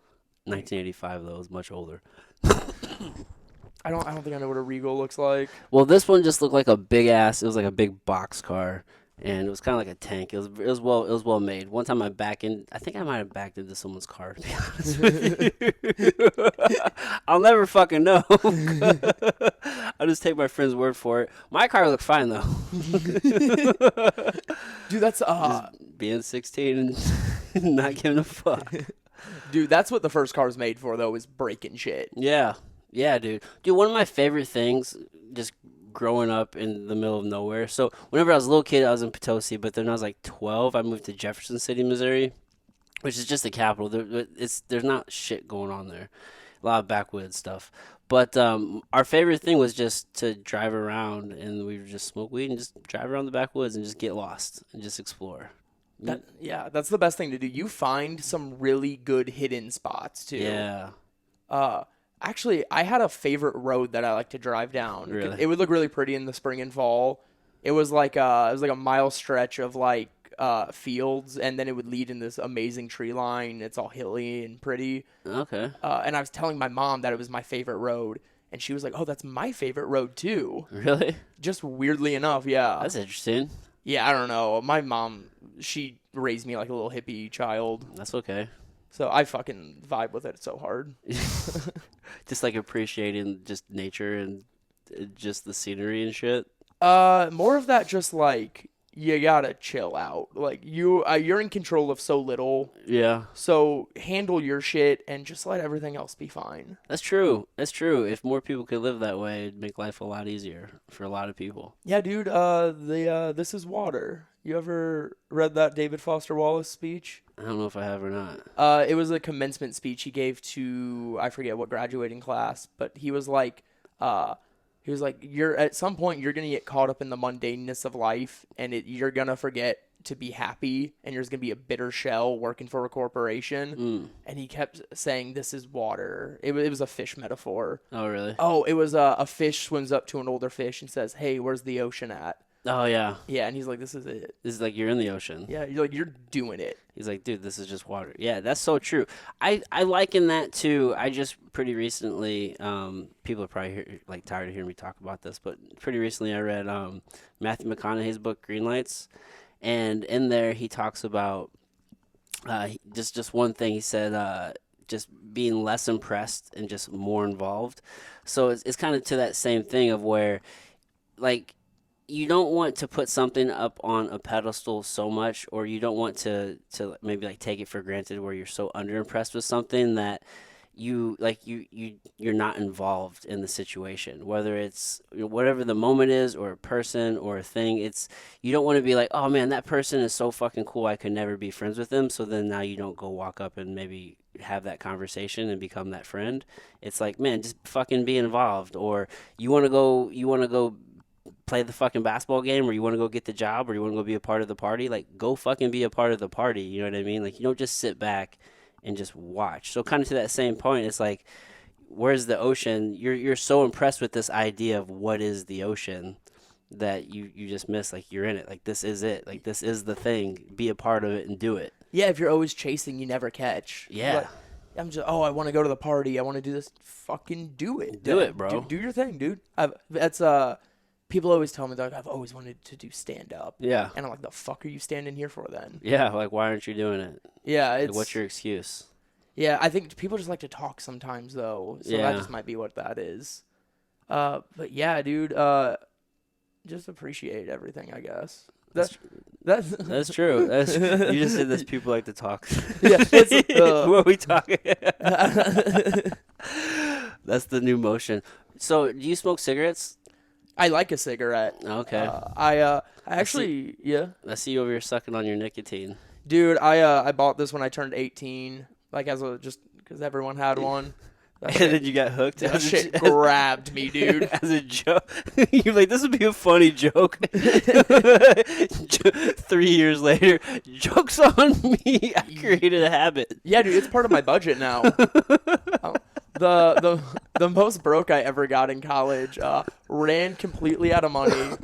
1985 though. It was much older. I don't think I know what a Regal looks like. Well, this one just looked like a big ass. It was like a big box car, and it was kind of like a tank. It was well made. One time I think I might have backed into someone's car. To be honest with you, I'll never fucking know. I'll just take my friend's word for it. My car looked fine though. Dude, that's Just being 16 and not giving a fuck. dude, that's what the first car's made for though, is breaking shit. Yeah. Yeah, dude. Dude, one of my favorite things, just growing up in the middle of nowhere. So whenever I was a little kid, I was in Potosi, but then when I was like 12, I moved to Jefferson City, Missouri, which is just the capital. There's not shit going on there. A lot of backwoods stuff. But our favorite thing was just to drive around, and we would just smoke weed and just drive around the backwoods and just get lost and just explore. Yeah, that's the best thing to do. You find some really good hidden spots too. Yeah. Actually, I had a favorite road that I like to drive down. Really? It would look really pretty in the spring and fall. It was like a mile stretch of like fields, and then it would lead in this amazing tree line. It's all hilly and pretty. Okay. And I was telling my mom that it was my favorite road, and she was like, "Oh, that's my favorite road too." Really? Just weirdly enough, yeah. That's interesting. Yeah, I don't know. My mom, she raised me like a little hippie child, That's okay. so I fucking vibe with it so hard. Just like appreciating just nature and just the scenery and shit. More of that, just like you gotta chill out. Like you're in control of so little. Yeah. So handle your shit and just let everything else be fine. That's true. That's true. If more people could live that way, it'd make life a lot easier for a lot of people. Yeah, dude. This is water. You ever read that David Foster Wallace speech? I don't know if I have or not. It was a commencement speech he gave to, I forget what graduating class, but he was like, you're at some point you're gonna get caught up in the mundaneness of life, and you're gonna forget to be happy, and there's gonna be a bitter shell working for a corporation. And he kept saying, "This is water." It was a fish metaphor. Oh, really? Oh, it was a fish swims up to an older fish and says, "Hey, where's the ocean at?" Oh, yeah. Yeah, and he's like, "This is it." This is like you're in the ocean. Yeah, you're doing it. He's like, dude, this is just water. Yeah, that's so true. I liken that to, I just pretty recently, people are probably tired of hearing me talk about this, but pretty recently I read Matthew McConaughey's book, Green Lights. And in there he talks about just one thing. He said just being less impressed and just more involved. So it's kind of to that same thing of where, like, you don't want to put something up on a pedestal so much, or you don't want to maybe like take it for granted where you're so underimpressed with something that you're not involved in the situation, whether it's whatever the moment is or a person or a thing. It's, you don't want to be like, oh man, that person is so fucking cool, I could never be friends with them. So then now you don't go walk up and maybe have that conversation and become that friend. It's like, man, just fucking be involved. Or you want to go play the fucking basketball game, or you want to go get the job, or you want to go be a part of the party. Like, go fucking be a part of the party. You know what I mean? Like, you don't just sit back and just watch. So kind of to that same point, it's like, where's the ocean? You're so impressed with this idea of what is the ocean that you just miss, like, you're in it. Like, this is it. Like, this is the thing. Be a part of it and do it. Yeah, if you're always chasing, you never catch. Yeah. I'm just, I want to go to the party. I want to do this. Fucking do it. Do it, bro. Do your thing, dude. People always tell me, like, I've always wanted to do stand-up. Yeah. And I'm like, the fuck are you standing here for then? Yeah, like, why aren't you doing it? Yeah, Like, what's your excuse? Yeah, I think people just like to talk sometimes, though. So that just might be what that is. But yeah, dude, just appreciate everything, I guess. That's true. You just said that people like to talk. Yeah. What are we talking? That's the new motion. So, do you smoke cigarettes? I like a cigarette. Okay. I actually, yeah. I see you over here sucking on your nicotine. Dude, I bought this when I turned 18, like just because everyone had one. And then you got hooked. That shit grabbed me, dude. As a joke. You're like, this would be a funny joke. 3 years later, joke's on me. I created a habit. Yeah, dude, it's part of my budget now. The most broke I ever got in college, ran completely out of money.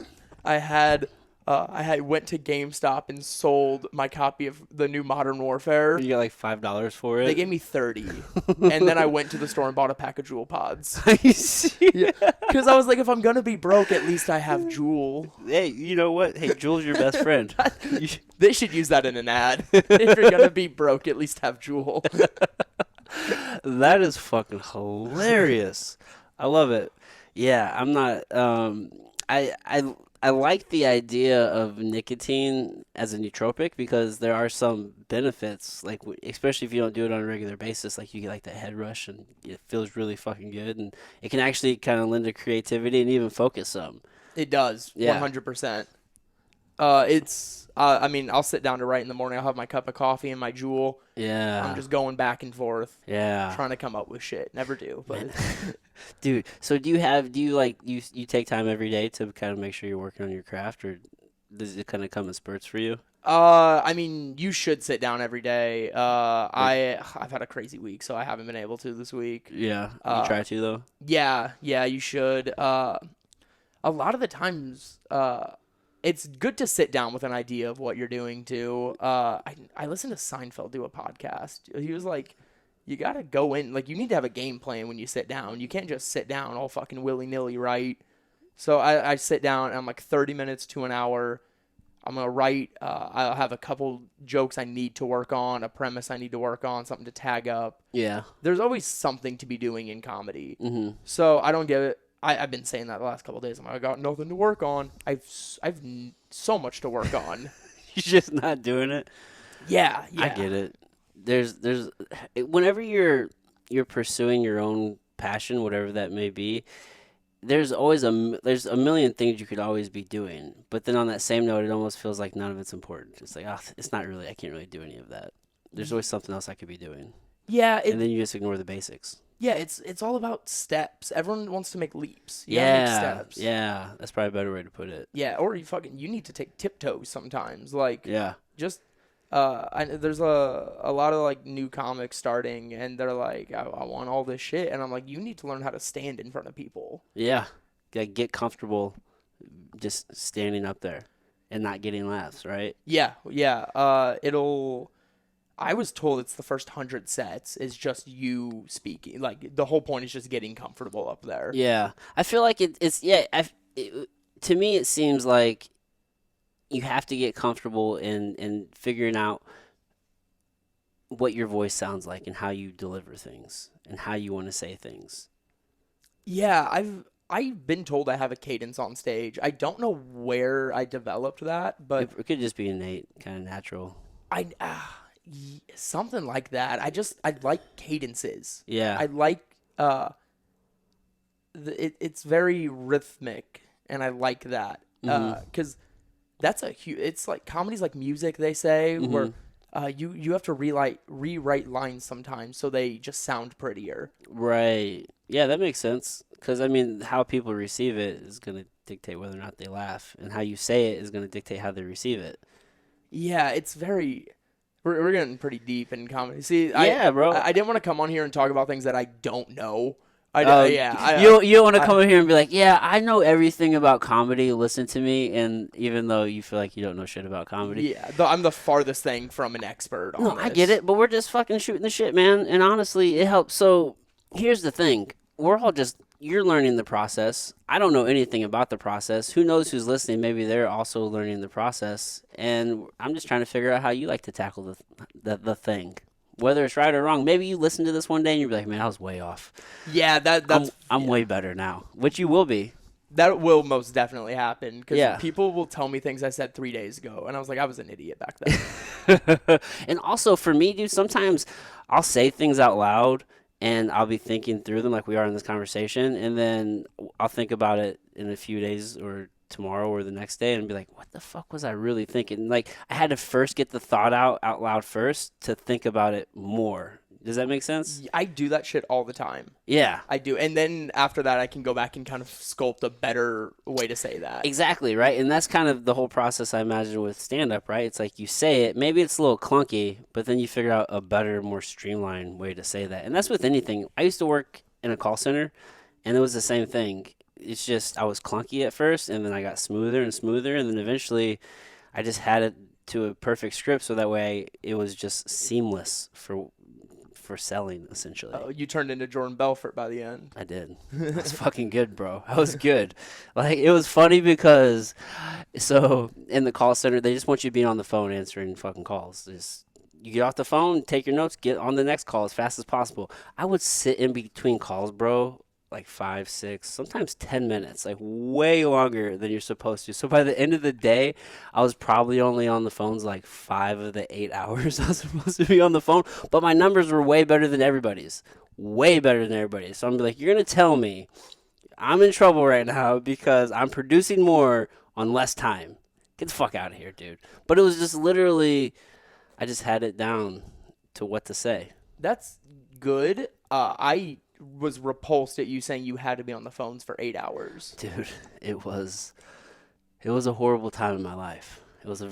I went to GameStop and sold my copy of the new Modern Warfare. You got like $5 for it? They gave me $30. And then I went to the store and bought a pack of Juul pods. Yeah. Because I was like, if I'm going to be broke, at least I have Juul. Hey, you know what? Hey, Juul's your best friend. They should use that in an ad. If you're going to be broke, at least have Juul. That is fucking hilarious. I love it. Yeah, I'm not. I like the idea of nicotine as a nootropic because there are some benefits, like especially if you don't do it on a regular basis. Like, you get like that head rush and it feels really fucking good, and it can actually kind of lend to creativity and even focus some. It does, Yeah. 100%. I mean, I'll sit down to write in the morning. I'll have my cup of coffee and my Juul. Yeah. I'm just going back and forth. Yeah. Trying to come up with shit. Never do. But Dude, so do you take time every day to kind of make sure you're working on your craft, or does it kind of come in spurts for you? I mean, you should sit down every day. I've had a crazy week, so I haven't been able to this week. Yeah. You try to, though? Yeah, you should. A lot of the times, it's good to sit down with an idea of what you're doing too. I listened to Seinfeld do a podcast. He was like, you gotta go in, like, you need to have a game plan when you sit down. You can't just sit down all fucking willy-nilly, right? So I sit down and I'm like 30 minutes to an hour. I'm gonna write. I'll have a couple jokes I need to work on, a premise I need to work on, something to tag up. Yeah. There's always something to be doing in comedy. Mm-hmm. So I don't get it. I've been saying that the last couple of days. I'm like, I got nothing to work on. I've so much to work on. You're just not doing it. Yeah, I get it. There's whenever you're pursuing your own passion, whatever that may be, there's always there's a million things you could always be doing. But then on that same note, it almost feels like none of it's important. It's like, oh, it's not really. I can't really do any of that. There's always something else I could be doing. Yeah, and then you just ignore the basics. Yeah, it's all about steps. Everyone wants to make leaps. You Yeah, gotta make steps. yeah, that's probably a better way to put it. Yeah, or you need to take tiptoes sometimes. Like, Yeah, just there's a lot of like new comics starting, and they're like, I want all this shit, and I'm like, you need to learn how to stand in front of people. yeah, get comfortable, just standing up there, and not getting laughs, right? Yeah. I was told it's the first 100 sets is just you speaking. Like, the whole point is just getting comfortable up there. Yeah, I feel like to me, it seems like you have to get comfortable in figuring out what your voice sounds like and how you deliver things and how you want to say things. Yeah, I've been told I have a cadence on stage. I don't know where I developed that, but It could just be innate, kind of natural. Something like that. I like cadences. Yeah. I like it's very rhythmic, and I like that because that's it's like comedy's like music, they say, where you have to rewrite lines sometimes so they just sound prettier. Right. Yeah, that makes sense. Because, I mean, how people receive it is going to dictate whether or not they laugh. And how you say it is going to dictate how they receive it. Yeah, it's very... We're getting pretty deep in comedy. See, yeah, bro. I didn't want to come on here and talk about things that I don't know. You don't want to come in here and be like, yeah, I know everything about comedy. Listen to me. And even though you feel like you don't know shit about comedy. Yeah, I'm the farthest thing from an expert on this. I get it. But we're just fucking shooting the shit, man. And honestly, it helps. So here's the thing. You're learning the process. I don't know anything about the process. Who knows who's listening? Maybe they're also learning the process. And I'm just trying to figure out how you like to tackle the thing. Whether it's right or wrong. Maybe you listen to this one day and you're like, man, I was way off. Yeah, I'm way better now. Which you will be. That will most definitely happen. Because people will tell me things I said 3 days ago. And I was like, I was an idiot back then. And also for me, dude, sometimes I'll say things out loud. And I'll be thinking through them like we are in this conversation. And then I'll think about it in a few days or tomorrow or the next day and be like, what the fuck was I really thinking? Like, I had to first get the thought out loud first to think about it more. Does that make sense? I do that shit all the time. Yeah. I do. And then after that, I can go back and kind of sculpt a better way to say that. Exactly, right? And that's kind of the whole process, I imagine, with stand-up, right? It's like you say it, maybe it's a little clunky, but then you figure out a better, more streamlined way to say that. And that's with anything. I used to work in a call center, and it was the same thing. It's just I was clunky at first, and then I got smoother and smoother, and then eventually I just had it to a perfect script, so that way it was just seamless for selling, essentially. Oh, you turned into Jordan Belfort by the end. I did. I was fucking good, bro. I was good. Like, it was funny because, so in the call center, they just want you to be on the phone answering fucking calls. Just you get off the phone, take your notes, get on the next call as fast as possible. I would sit in between calls, bro, like 5, 6, sometimes 10 minutes, like way longer than you're supposed to. So by the end of the day, I was probably only on the phones like 5 of the 8 hours I was supposed to be on the phone. But my numbers were way better than everybody's. Way better than everybody's. So I'm like, you're going to tell me I'm in trouble right now because I'm producing more on less time. Get the fuck out of here, dude. But it was just literally, I just had it down to what to say. That's good. I was repulsed at you saying you had to be on the phones for 8 hours. Dude, it was a horrible time in my life. It was a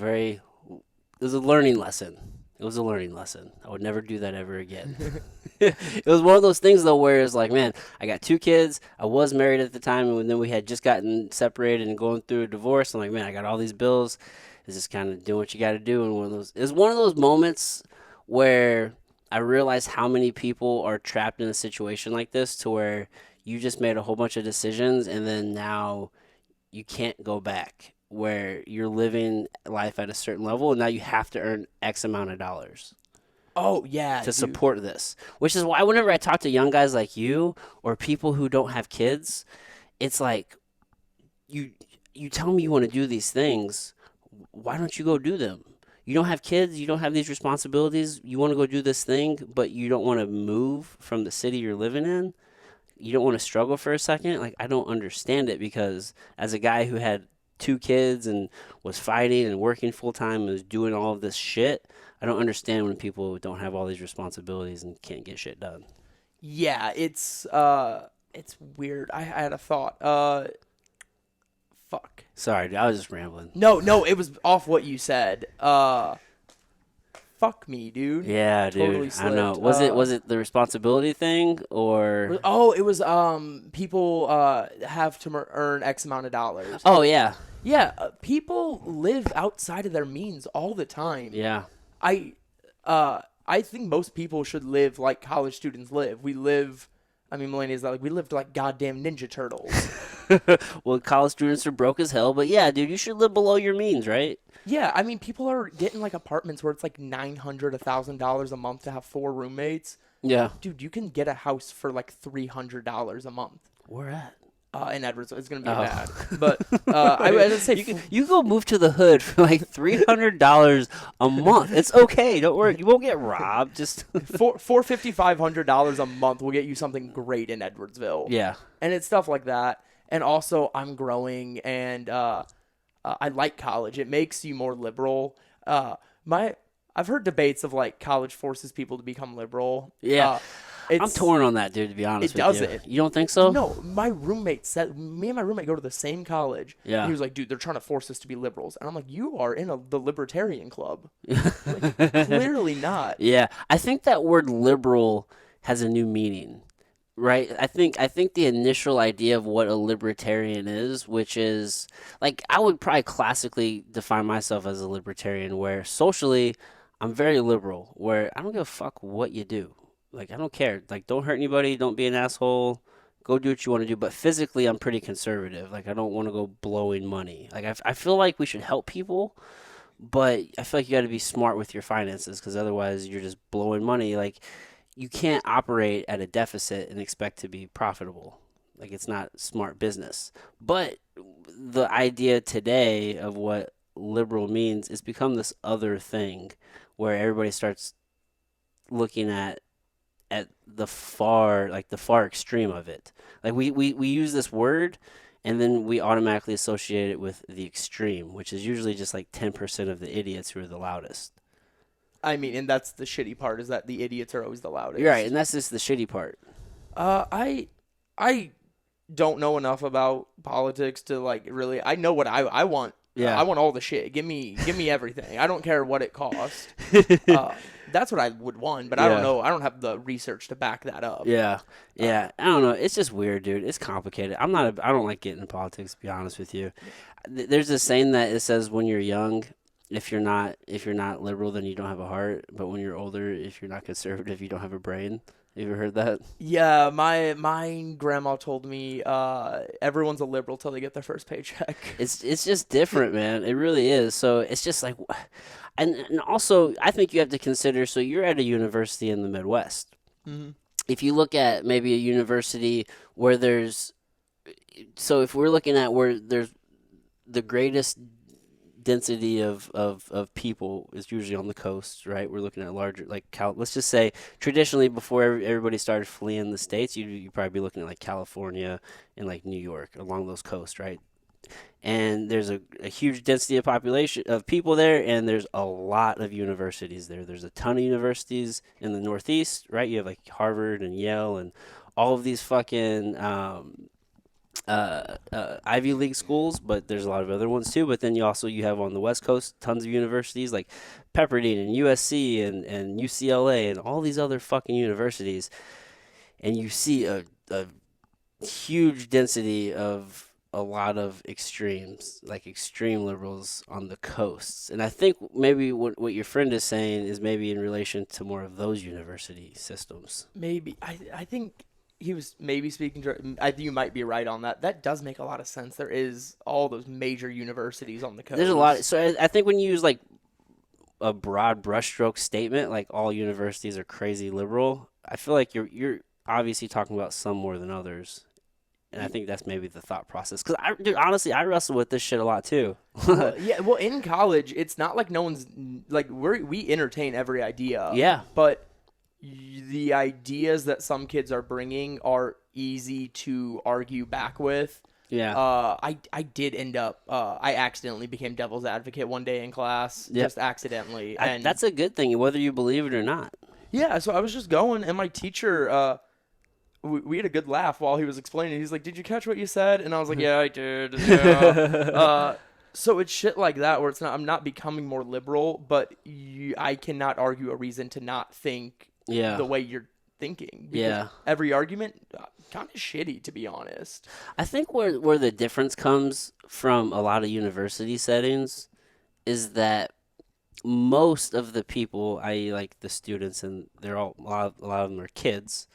learning lesson. It was a learning lesson. I would never do that ever again. It was one of those things, though, where it's like, man, I got 2 kids. I was married at the time, and then we had just gotten separated and going through a divorce. I'm like, man, I got all these bills. It's just kind of doing what you got to do. And it was one of those moments where I realized how many people are trapped in a situation like this to where you just made a whole bunch of decisions and then now you can't go back, where you're living life at a certain level and now you have to earn X amount of dollars. Oh, yeah. To support this. Which is why whenever I talk to young guys like you or people who don't have kids, it's like you tell me you want to do these things, why don't you go do them? You don't have kids, you don't have these responsibilities. You want to go do this thing, but you don't want to move from the city you're living in. You don't want to struggle for a second. Like, I don't understand it, because as a guy who had two kids and was fighting and working full time and was doing all of this shit, I don't understand when people don't have all these responsibilities and can't get shit done. Yeah, it's weird. I had a thought. Fuck. Sorry, I was just rambling. No, it was off what you said. Fuck me, dude. Yeah, dude. Totally I know. slipped. Was it the responsibility thing, or? Oh, it was people have to earn X amount of dollars. Oh yeah. Yeah, people live outside of their means all the time. Yeah. I think most people should live like college students live. Millennials, like, we lived like goddamn Ninja Turtles. Well, college students are broke as hell, but yeah, dude, you should live below your means, right? Yeah, I mean, people are getting like apartments where it's like $900, $1,000 a month to have 4 roommates. Yeah. Dude, you can get a house for like $300 a month. Where at? In Edwards, it's gonna be bad. But I would say you go move to the hood for like $300 a month. It's okay. Don't worry. You won't get robbed. Just $450-$500 a month will get you something great in Edwardsville. yeah. And it's stuff like that. And also, I'm growing, and I like college. It makes you more liberal. I've heard debates of like college forces people to become liberal. Yeah. I'm torn on that, dude, to be honest with you. It doesn't. You don't think so? No, my roommate said, me and my roommate go to the same college. Yeah. And he was like, dude, they're trying to force us to be liberals. And I'm like, you are in the libertarian club. Like, clearly not. Yeah. I think that word liberal has a new meaning, right? I think the initial idea of what a libertarian is, which is, like, I would probably classically define myself as a libertarian, where socially I'm very liberal, where I don't give a fuck what you do. Like, I don't care. Like, don't hurt anybody. Don't be an asshole. Go do what you want to do. But physically, I'm pretty conservative. Like, I don't want to go blowing money. Like, I feel like we should help people, but I feel like you got to be smart with your finances, because otherwise you're just blowing money. Like, you can't operate at a deficit and expect to be profitable. Like, it's not smart business. But the idea today of what liberal means is become this other thing where everybody starts looking at the far extreme of it. Like, we use this word, and then we automatically associate it with the extreme, which is usually just like 10% of the idiots who are the loudest. I mean, and that's the shitty part, is that the idiots are always the loudest. You're right, and that's just the shitty part. I don't know enough about politics to like really. I know what I want. Yeah. I want all the shit. Give me everything. I don't care what it costs. That's what I would want, but I don't know. I don't have the research to back that up. Yeah. I don't know. It's just weird, dude. It's complicated. I don't like getting in politics, to be honest with you. There's this saying that it says when you're young, if you're not liberal, then you don't have a heart. But when you're older, if you're not conservative, you don't have a brain. You ever heard that? Yeah, my grandma told me everyone's a liberal till they get their first paycheck. It's just different, man. It really is. So it's just like, and also I think you have to consider. So you're at a university in the Midwest. Mm-hmm. If you look at maybe a university where if we're looking at where there's the greatest density of people is usually on the coast, right? We're looking at larger, like, let's just say traditionally before everybody started fleeing the states, you'd probably be looking at like California and like New York along those coasts, right? And there's a huge density of population of people there, and there's a lot of universities there. There's a ton of universities in the Northeast, right? You have like Harvard and Yale and all of these fucking Ivy League schools, but there's a lot of other ones too. But then you have on the West Coast tons of universities like Pepperdine and USC and UCLA and all these other fucking universities, and you see a huge density of a lot of extremes, like extreme liberals on the coasts. And I think maybe what your friend is saying is maybe in relation to more of those university systems. Maybe I think he was maybe speaking to. I think you might be right on that. That does make a lot of sense. There is all those major universities on the coast. There's a lot. So I think when you use like a broad brushstroke statement, like all universities are crazy liberal, I feel like you're obviously talking about some more than others. And I think that's maybe the thought process. Because, dude, honestly, I wrestle with this shit a lot, too. Well, in college, it's not like no one's, like, we entertain every idea. Yeah. But the ideas that some kids are bringing are easy to argue back with. Yeah. I did end up, I accidentally became devil's advocate one day in class. Yep. Just accidentally. And that's a good thing, whether you believe it or not. Yeah, so I was just going, and my teacher, we had a good laugh while he was explaining. He's like, "Did you catch what you said?" And I was like, "Yeah, I did." Yeah. So it's shit like that where I'm not becoming more liberal, but I cannot argue a reason to not think the way you're thinking. Because every argument, kind of shitty, to be honest. I think where the difference comes from a lot of university settings is that most of the people, i.e. like the students, and they're all a lot of them are kids,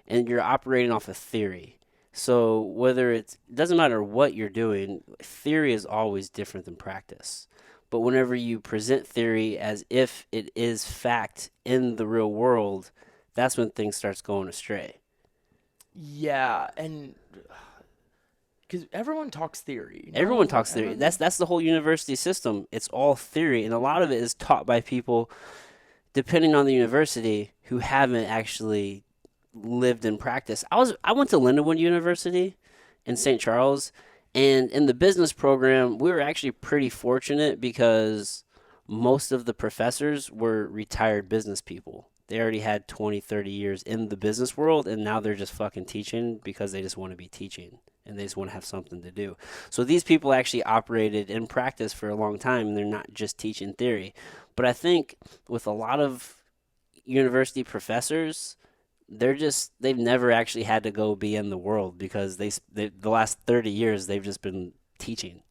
and you're operating off of theory. So whether it doesn't matter what you're doing, theory is always different than practice. But whenever you present theory as if it is fact in the real world, that's when things starts going astray. Yeah, and because everyone talks theory. Everyone talks theory. That's the whole university system. It's all theory, and a lot of it is taught by people, depending on the university, who haven't actually lived in practice. I went to Lindenwood University in St. Charles, and in the business program, we were actually pretty fortunate because most of the professors were retired business people. They already had 20, 30 years in the business world, and now they're just fucking teaching because they just want to be teaching, and they just want to have something to do. So these people actually operated in practice for a long time, and they're not just teaching theory. But I think with a lot of university professors, they've never actually had to go be in the world because they the last 30 years they've just been teaching.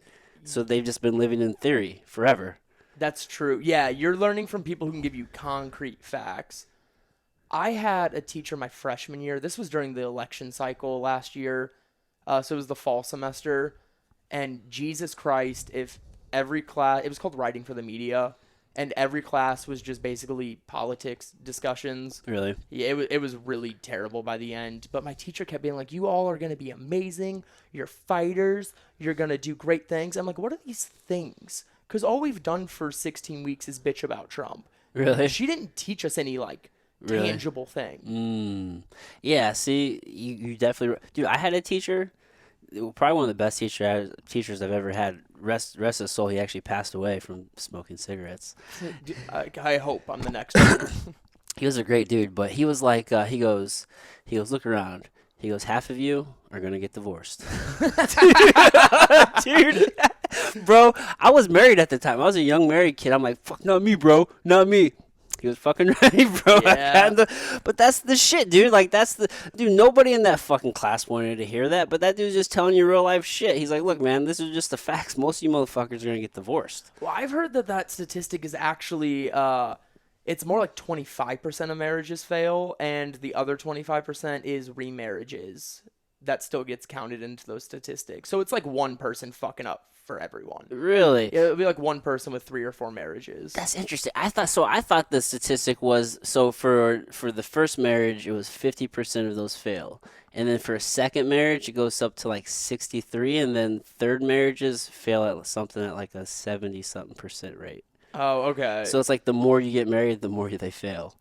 So they've just been living in theory forever. That's true. Yeah, you're learning from people who can give you concrete facts. I had a teacher my freshman year. This was during the election cycle last year. So it was the fall semester. And Jesus Christ, if every class, it was called Writing for the Media. And every class was just basically politics discussions. Really? Yeah, it was really terrible by the end. But my teacher kept being like, "You all are going to be amazing. You're fighters. You're going to do great things." I'm like, what are these things? Because all we've done for 16 weeks is bitch about Trump. Really? She didn't teach us any, tangible thing. Yeah, see, you definitely... Dude, I had a teacher, probably one of the best teachers I've ever had. Rest his soul, he actually passed away from smoking cigarettes. I hope I'm the next one. He was a great dude, but he was like, he goes, look around. He goes, half of you are going to get divorced. Dude, bro, I was married at the time. I was a young married kid. I'm like, fuck, not me, bro, not me. He was fucking right, bro. Yeah. But that's the shit, dude. Like, dude, nobody in that fucking class wanted to hear that, but that dude's just telling you real life shit. He's like, look, man, this is just the facts. Most of you motherfuckers are going to get divorced. Well, I've heard that statistic is actually, it's more like 25% of marriages fail, and the other 25% is remarriages. That still gets counted into those statistics. So it's like one person fucking up for everyone. Really? Yeah, it would be like one person with 3 or 4 marriages. That's interesting. I thought the statistic was, so for the first marriage, it was 50% of those fail. And then for a second marriage, it goes up to like 63, and then third marriages fail at something at like a 70-something% rate. Oh, okay. So it's like the more you get married, the more they fail.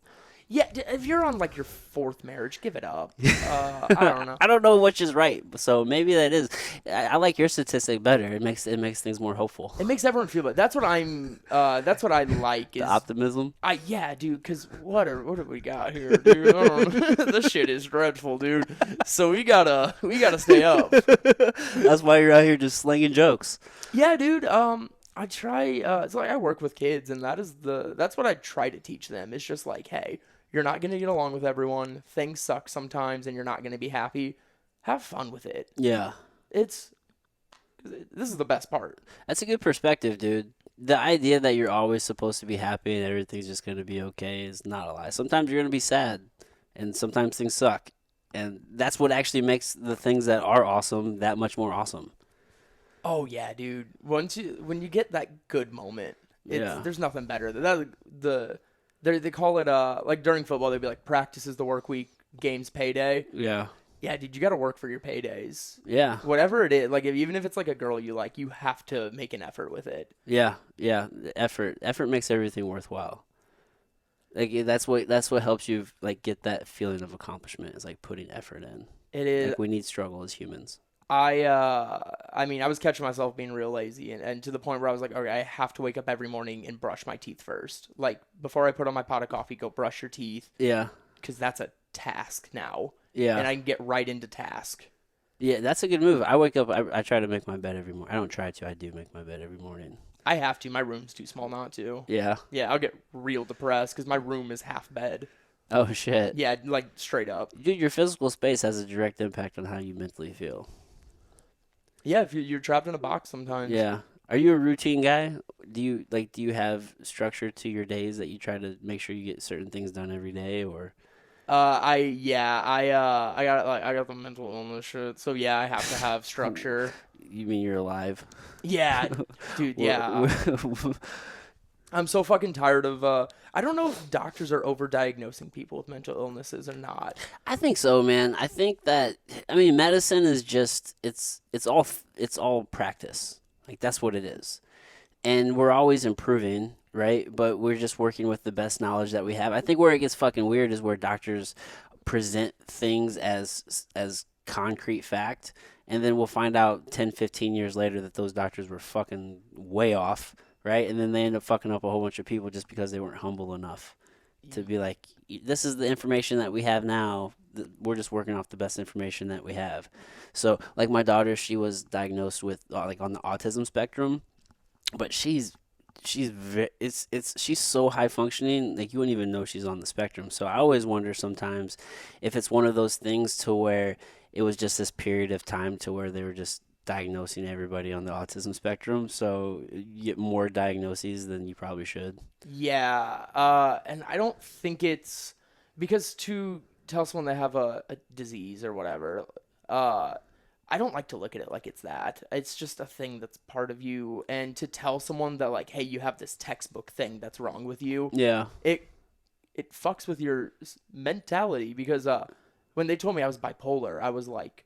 Yeah, if you're on like your 4th marriage, give it up. I don't know. I don't know which is right, so maybe that is. I like your statistic better. It makes things more hopeful. It makes everyone feel better. That's what I like. Is the optimism. Yeah, dude. Because what have we got here, dude? I don't know. This shit is dreadful, dude. So we gotta stay up. That's why you're out here just slinging jokes. Yeah, dude. I try. It's like I work with kids, and that's what I try to teach them. It's just like, hey, you're not gonna get along with everyone. Things suck sometimes, and you're not gonna be happy. Have fun with it. Yeah. This is the best part. That's a good perspective, dude. The idea that you're always supposed to be happy and everything's just gonna be okay is not a lie. Sometimes you're gonna be sad, and sometimes things suck, and that's what actually makes the things that are awesome that much more awesome. Oh yeah, dude. When you get that good moment, there's nothing better. They call it like during football they'd be like, practice is the work week, games payday. Yeah. Yeah, dude, you got to work for your paydays. Yeah. Whatever it is, like even if it's like a girl you like, you have to make an effort with it. Yeah. Yeah. The effort makes everything worthwhile. Like that's what helps you like get that feeling of accomplishment is like putting effort in. It is. Like we need struggle as humans. I mean, I was catching myself being real lazy, and to the point where I was like, okay, I have to wake up every morning and brush my teeth first. Like before I put on my pot of coffee, go brush your teeth. Yeah. Because that's a task now. Yeah. And I can get right into task. Yeah, that's a good move. I wake up. I try to make my bed every morning. I don't try to. I do make my bed every morning. I have to. My room's too small not to. Yeah. Yeah, I'll get real depressed because my room is half bed. Oh shit. Yeah, like straight up. Dude, your physical space has a direct impact on how you mentally feel. Yeah, if you're trapped in a box sometimes. Yeah. Are you a routine guy? Do you have structure to your days that you try to make sure you get certain things done every day or? I got the mental illness shit. So yeah, I have to have structure. You mean you're alive? Yeah, dude. Yeah. I'm so fucking tired of. I don't know if doctors are overdiagnosing people with mental illnesses or not. I think so, man. I think that medicine is just it's all practice. Like that's what it is. And we're always improving, right? But we're just working with the best knowledge that we have. I think where it gets fucking weird is where doctors present things as concrete fact, and then we'll find out 10, 15 years later that those doctors were fucking way off, right? And then they end up fucking up a whole bunch of people just because they weren't humble enough to be like, this is the information that we have now. We're just working off the best information that we have. So, like my daughter, she was diagnosed with like on the autism spectrum, but she's so high functioning, like you wouldn't even know she's on the spectrum. So I always wonder sometimes if it's one of those things to where it was just this period of time to where they were just diagnosing everybody on the autism spectrum, so you get more diagnoses than you probably should. Yeah, and I don't think it's because to tell someone they have a disease or whatever, I don't like to look at it like it's that. It's just a thing that's part of you, and to tell someone that like, hey, you have this textbook thing that's wrong with you, Yeah. it fucks with your mentality because when they told me I was bipolar, I was like,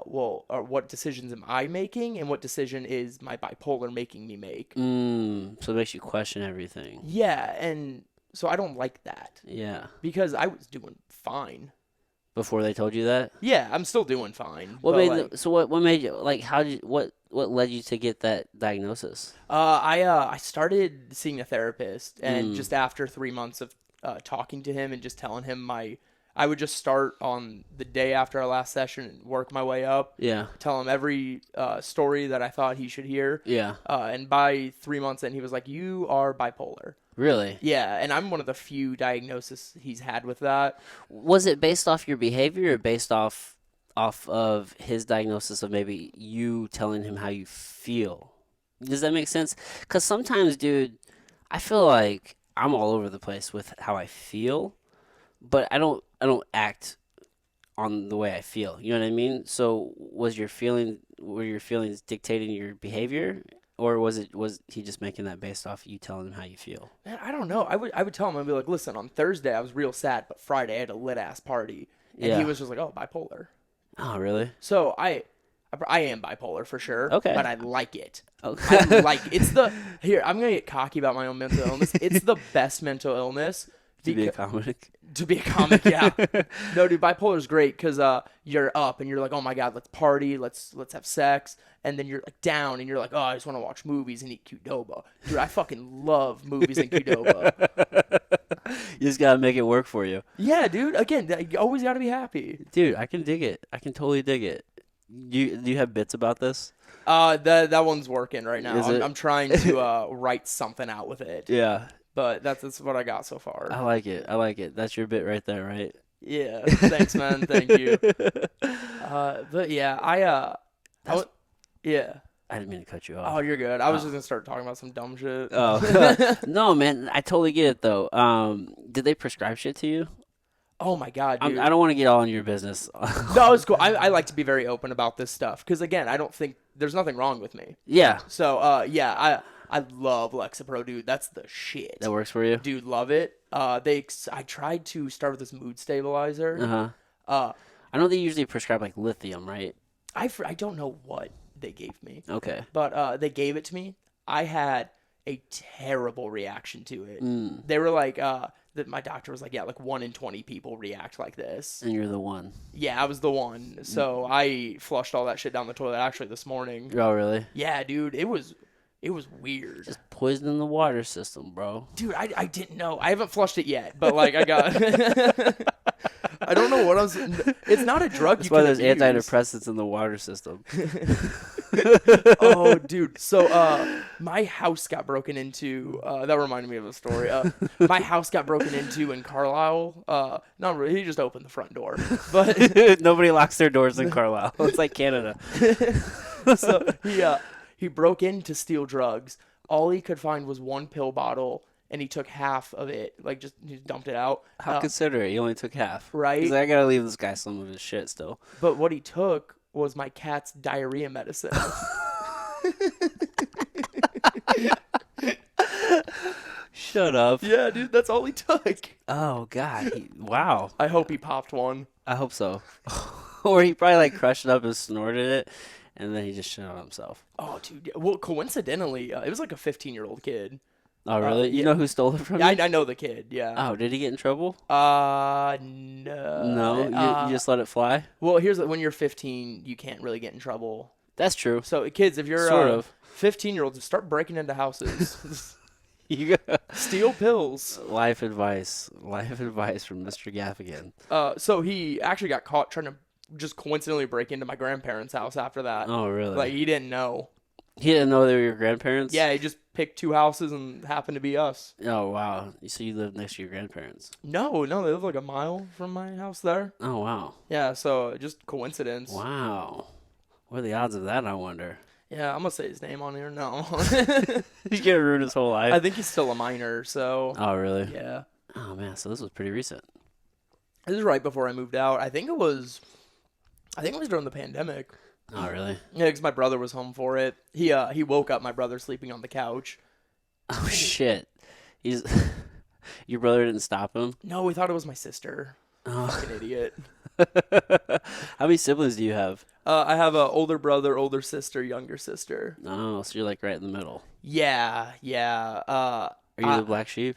what decisions am I making, and what decision is my bipolar making me make? So it makes you question everything. Yeah, and so I don't like that. Yeah. Because I was doing fine. Before they told you that? Yeah, I'm still doing fine. What made you like? What led you to get that diagnosis? I started seeing a therapist, and just after 3 months of talking to him and just telling him I would just start on the day after our last session and work my way up. Yeah. Tell him every story that I thought he should hear. Yeah. And by 3 months in, he was like, "You are bipolar." Really? Yeah, and I'm one of the few diagnoses he's had with that. Was it based off your behavior or based off of his diagnosis of maybe you telling him how you feel? Does that make sense? Because sometimes, dude, I feel like I'm all over the place with how I feel, but I don't act on the way I feel. You know what I mean? So were your feelings dictating your behavior? Or was he just making that based off you telling him how you feel? Man, I don't know. I would tell him, I'd be like, listen, on Thursday I was real sad, but Friday I had a lit ass party, and he was just like, oh, bipolar. Oh, really? So I am bipolar for sure. Okay. But I like it. Okay. I like it's here. I'm gonna get cocky about my own mental illness. It's the best mental illness. To be a comic. To be a comic, yeah. No, dude, bipolar is great because you're up and you're like, oh my god, let's party, let's have sex, and then you're like down and you're like, oh, I just want to watch movies and eat Qdoba. Dude, I fucking love movies and Qdoba. You just gotta make it work for you. Yeah, dude. Again, you always gotta be happy. Dude, I can dig it. I can totally dig it. Do you have bits about this? That one's working right now. I'm trying to write something out with it. Yeah. But that's what I got so far. I like it. That's your bit right there, right? Yeah. Thanks, man. Thank you. But yeah, yeah. I didn't mean to cut you off. Oh, you're good. I was just gonna start talking about some dumb shit. Oh. No, man. I totally get it though. Did they prescribe shit to you? Oh my god, dude. I don't want to get all in your business. No, it's cool. I like to be very open about this stuff because again, I don't think there's nothing wrong with me. Yeah. So yeah, I love Lexapro, dude. That's the shit. That works for you? Dude, love it. I tried to start with this mood stabilizer. Uh-huh. I know they usually prescribe like lithium, right? I don't know what they gave me, Okay. but they gave it to me. I had a terrible reaction to it. Mm. They were like, that my doctor was like, yeah, like 1 in 20 people react like this. And you're the one. Yeah, I was the one. So I flushed all that shit down the toilet actually this morning. Oh, really? Yeah, dude, it was weird. Just poisoning the water system, bro. Dude, I didn't know. I haven't flushed it yet, but like I got. I don't know what I was. It's not a drug. That's you why can there's abuse. antidepressants in the water system. Oh, dude. So, my house got broken into. That reminded me of a story. My house got broken into in Carlisle. Not really. He just opened the front door, but Nobody locks their doors in Carlisle. It's like Canada. so he broke in to steal drugs. All he could find was one pill bottle, and he took half of it. Like he just dumped it out. How considerate. He only took half. Right. He's like, I gotta leave this guy some of his shit still. But what he took was my cat's diarrhea medicine. Shut up. Yeah, dude, that's all he took. Oh, God. Wow. I hope he popped one. I hope so. Or he probably like crushed it up and snorted it, and then he just shit on himself. Oh, dude. Well, coincidentally, it was like a 15-year-old kid. Oh, really? You know who stole it from Yeah, you? I know the kid. Yeah. Oh, did he get in trouble? No. No? You just let it fly? Well, when you're 15, you can't really get in trouble. That's true. So, kids, if you're Sort of. 15-year-olds, start breaking into houses. You got Steal pills. life advice. Life advice from Mr. Gaffigan. So he actually got caught trying to just coincidentally break into my grandparents' house after that. Oh, really? Like, he didn't know. He didn't know they were your grandparents? Yeah, he just picked 2 houses and happened to be us. Oh, wow. So you live next to your grandparents? No, they live like a mile from my house there. Oh, wow. Yeah, so just coincidence. Wow. What are the odds of that, I wonder? Yeah, I'm gonna say his name on here. No. He's gonna ruin his whole life. I think he's still a minor, so. Oh, really? Yeah. Oh, man. So this was pretty recent. This is right before I moved out. I think it was during the pandemic. Oh, really? Yeah, because my brother was home for it. He woke up my brother sleeping on the couch. Oh, shit. He's your brother didn't stop him? No, we thought it was my sister. Oh. Fucking idiot. How many siblings do you have? I have an older brother, older sister, younger sister. Oh, so you're like right in the middle. Yeah. Are you the black sheep?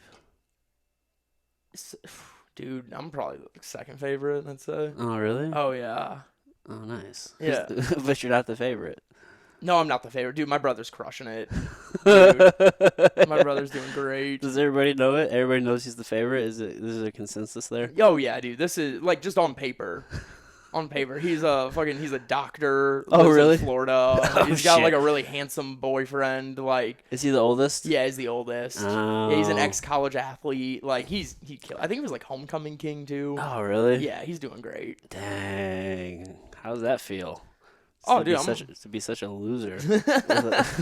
Dude, I'm probably the second favorite, I'd say. Oh, really? Oh, yeah. Oh, nice. Yeah. But you're not the favorite. No, I'm not the favorite. Dude, my brother's crushing it. Dude, my brother's doing great. Does everybody know it? Everybody knows he's the favorite? Is there a consensus there? Oh, yeah, dude. This is, like, just on paper. On paper. He's a doctor. Oh, lives really? In Florida. Oh, He's got, shit. like, a really handsome boyfriend. Like, Is he the oldest? yeah, he's the oldest. Oh. Yeah, he's an ex-college athlete. Like, he killed. I think he was, like, homecoming king, too. Oh, really? Yeah, he's doing great. Dang. How does that feel? Oh, to dude, to be such a loser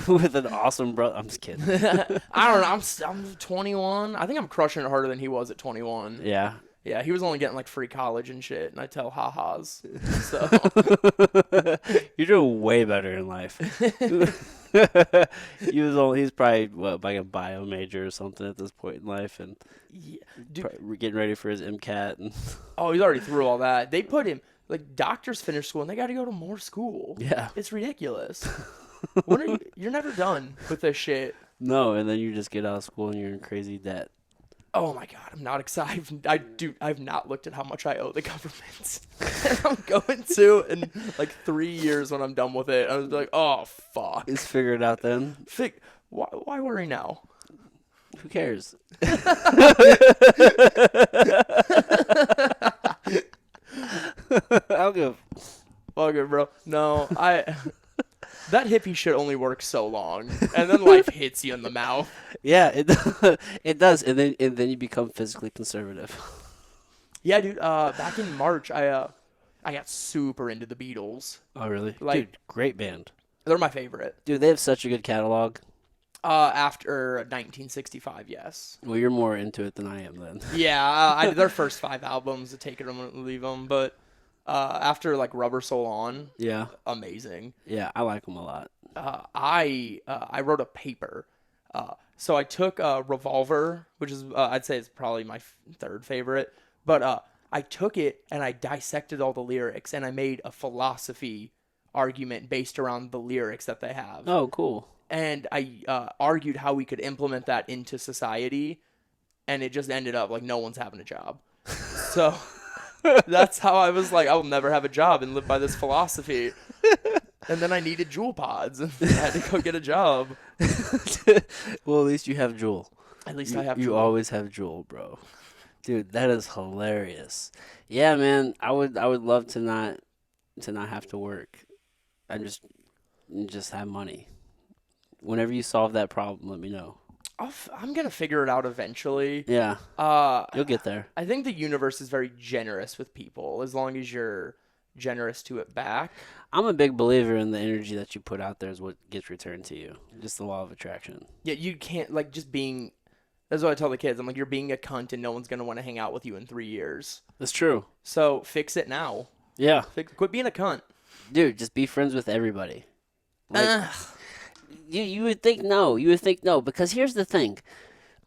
with an awesome brother. I'm just kidding. I don't know. I'm 21. I think I'm crushing it harder than he was at 21. Yeah. Yeah, he was only getting like free college and shit, and I tell ha-has. So You're doing way better in life. He's probably like a bio major or something at this point in life, and yeah, dude, getting ready for his MCAT. And oh, he's already through all that. They put him like doctors finish school and they got to go to more school. yeah, It's ridiculous. You're never done with this shit. no, and then you just get out of school and you're in crazy debt. Oh my god, I'm not excited. I've not looked at how much I owe the government. I'm going to in like 3 years when I'm done with it. I was like, oh fuck. It's figured out then. Why worry now? Who cares? I'll go. Fuck it, bro. No, that hippie shit only works so long, and then life hits you in the mouth. Yeah, it does, and then you become physically conservative. Yeah, dude. Back in March, I got super into the Beatles. Oh, really? Like- Dude, great band. They're my favorite. Dude, they have such a good catalog. After 1965, yes. Well, you're more into it than I am then. Yeah, their first 5 albums, take it or leave them, but after like Rubber Soul On, Yeah. amazing. Yeah, I like them a lot. I wrote a paper. So I took Revolver, which is I'd say is probably my third favorite, but I took it and I dissected all the lyrics and I made a philosophy argument based around the lyrics that they have. Oh, cool. And I argued how we could implement that into society, and it just ended up like no one's having a job. So that's how I was like, I will never have a job and live by this philosophy. And then I needed Jewel pods, and I had to go get a job. Well, at least you have Jewel. At least I have Jewel. You always have Jewel, bro. Dude, that is hilarious. Yeah, man, I would love to not have to work. I just have money. Whenever you solve that problem, let me know. I'm gonna figure it out eventually. Yeah. You'll get there. I think the universe is very generous with people as long as you're generous to it back. I'm a big believer in the energy that you put out there is what gets returned to you. Just the law of attraction. Yeah, you can't like just being. That's what I tell the kids. I'm like, you're being a cunt, and no one's gonna want to hang out with you in 3 years. That's true. So fix it now. Yeah. Quit being a cunt. Dude, just be friends with everybody. Like, you would think no. You would think no. Because here's the thing.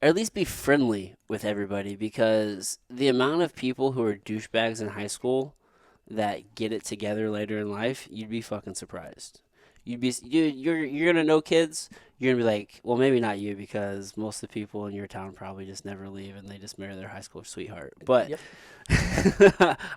Or at least be friendly with everybody. Because the amount of people who are douchebags in high school that get it together later in life, you'd be fucking surprised. You're gonna know kids. You're gonna be like, well, maybe not you, because most of the people in your town probably just never leave and they just marry their high school sweetheart. But Yep.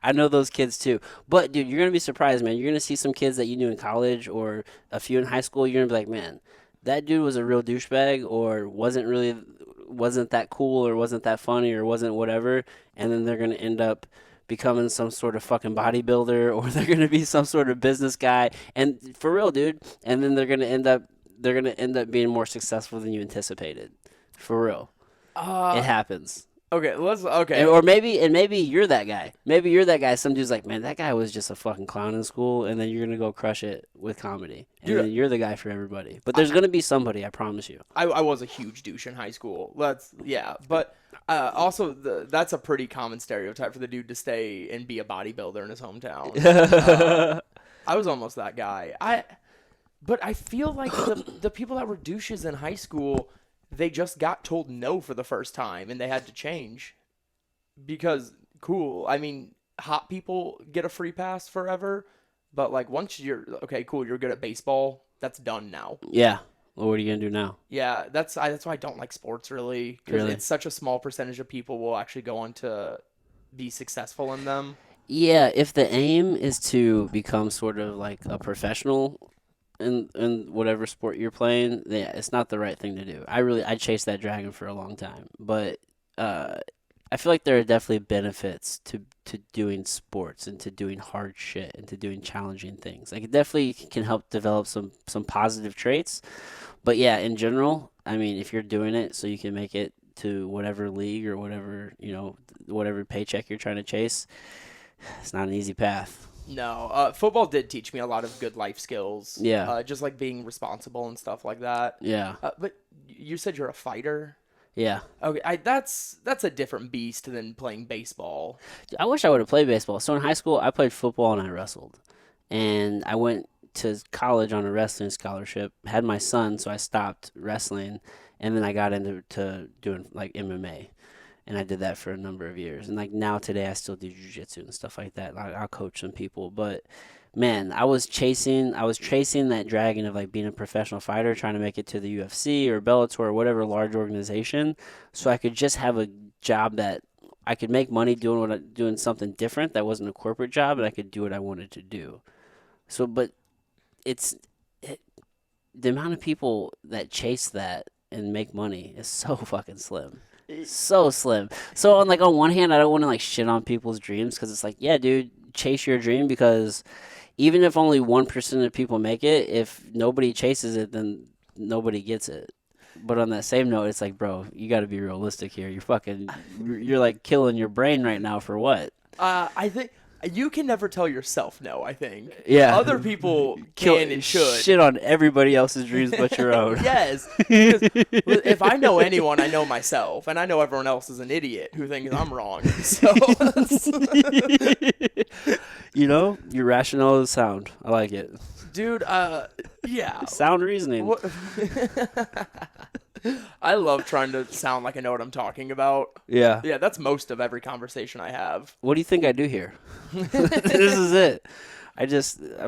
I know those kids too. But dude, you're gonna be surprised, man. You're gonna see some kids that you knew in college or a few in high school. You're gonna be like, man, that dude was a real douchebag, or wasn't that cool, or wasn't that funny, or wasn't whatever. And then they're gonna end up becoming some sort of fucking bodybuilder, or they're gonna be some sort of business guy, and for real, dude. And then they're gonna end up being more successful than you anticipated, for real. It happens. Okay, okay. Or maybe you're that guy. Maybe you're that guy. Some dude's like, man, that guy was just a fucking clown in school, and then you're gonna go crush it with comedy, and then you're the guy for everybody. But there's gonna be somebody, I promise you. I was a huge douche in high school. But also that's a pretty common stereotype for the dude to stay and be a bodybuilder in his hometown. I was almost that guy. But I feel like the people that were douches in high school, they just got told no for the first time and they had to change. Because, cool, I mean, hot people get a free pass forever, but like once you're, okay, cool, you're good at baseball, that's done now. Yeah. Well, what are you going to do now? Yeah, that's why I don't like sports really. Because it's such a small percentage of people will actually go on to be successful in them. Yeah, if the aim is to become sort of like a professional in whatever sport you're playing, yeah, it's not the right thing to do. I chased that dragon for a long time, but I feel like there are definitely benefits to doing sports and to doing hard shit and to doing challenging things. Like, it definitely can help develop some positive traits. But yeah, in general, I mean, if you're doing it so you can make it to whatever league or whatever, whatever paycheck you're trying to chase, it's not an easy path. No, football did teach me a lot of good life skills. Yeah. Just like being responsible and stuff like that. Yeah. But you said you're a fighter? Yeah. Okay, that's a different beast than playing baseball. I wish I would have played baseball. So in high school, I played football and I wrestled. And I went to college on a wrestling scholarship, had my son, so I stopped wrestling, and then I got into doing like MMA. And I did that for a number of years. And like now today I still do jiu-jitsu and stuff like that. I'll coach some people. But man, I was chasing that dragon of like being a professional fighter, trying to make it to the UFC or Bellator or whatever large organization, so I could just have a job that I could make money doing something different that wasn't a corporate job, and I could do what I wanted to do. So, but the amount of people that chase that and make money is so fucking slim. So slim. So on one hand, I don't want to like shit on people's dreams, because it's like, yeah, dude, chase your dream, because even if only 1% of people make it, if nobody chases it, then nobody gets it. But on that same note, it's like, bro, you got to be realistic here. You're like killing your brain right now for what? I think you can never tell yourself no, I think. Yeah. Other people can and should. Shit on everybody else's dreams but your own. Yes. Because if I know anyone, I know myself. And I know everyone else is an idiot who thinks I'm wrong. So your rationale is sound. I like it. Dude, yeah. Sound reasoning. I love trying to sound like I know what I'm talking about. Yeah. Yeah, that's most of every conversation I have. What do you think I do here? This is it.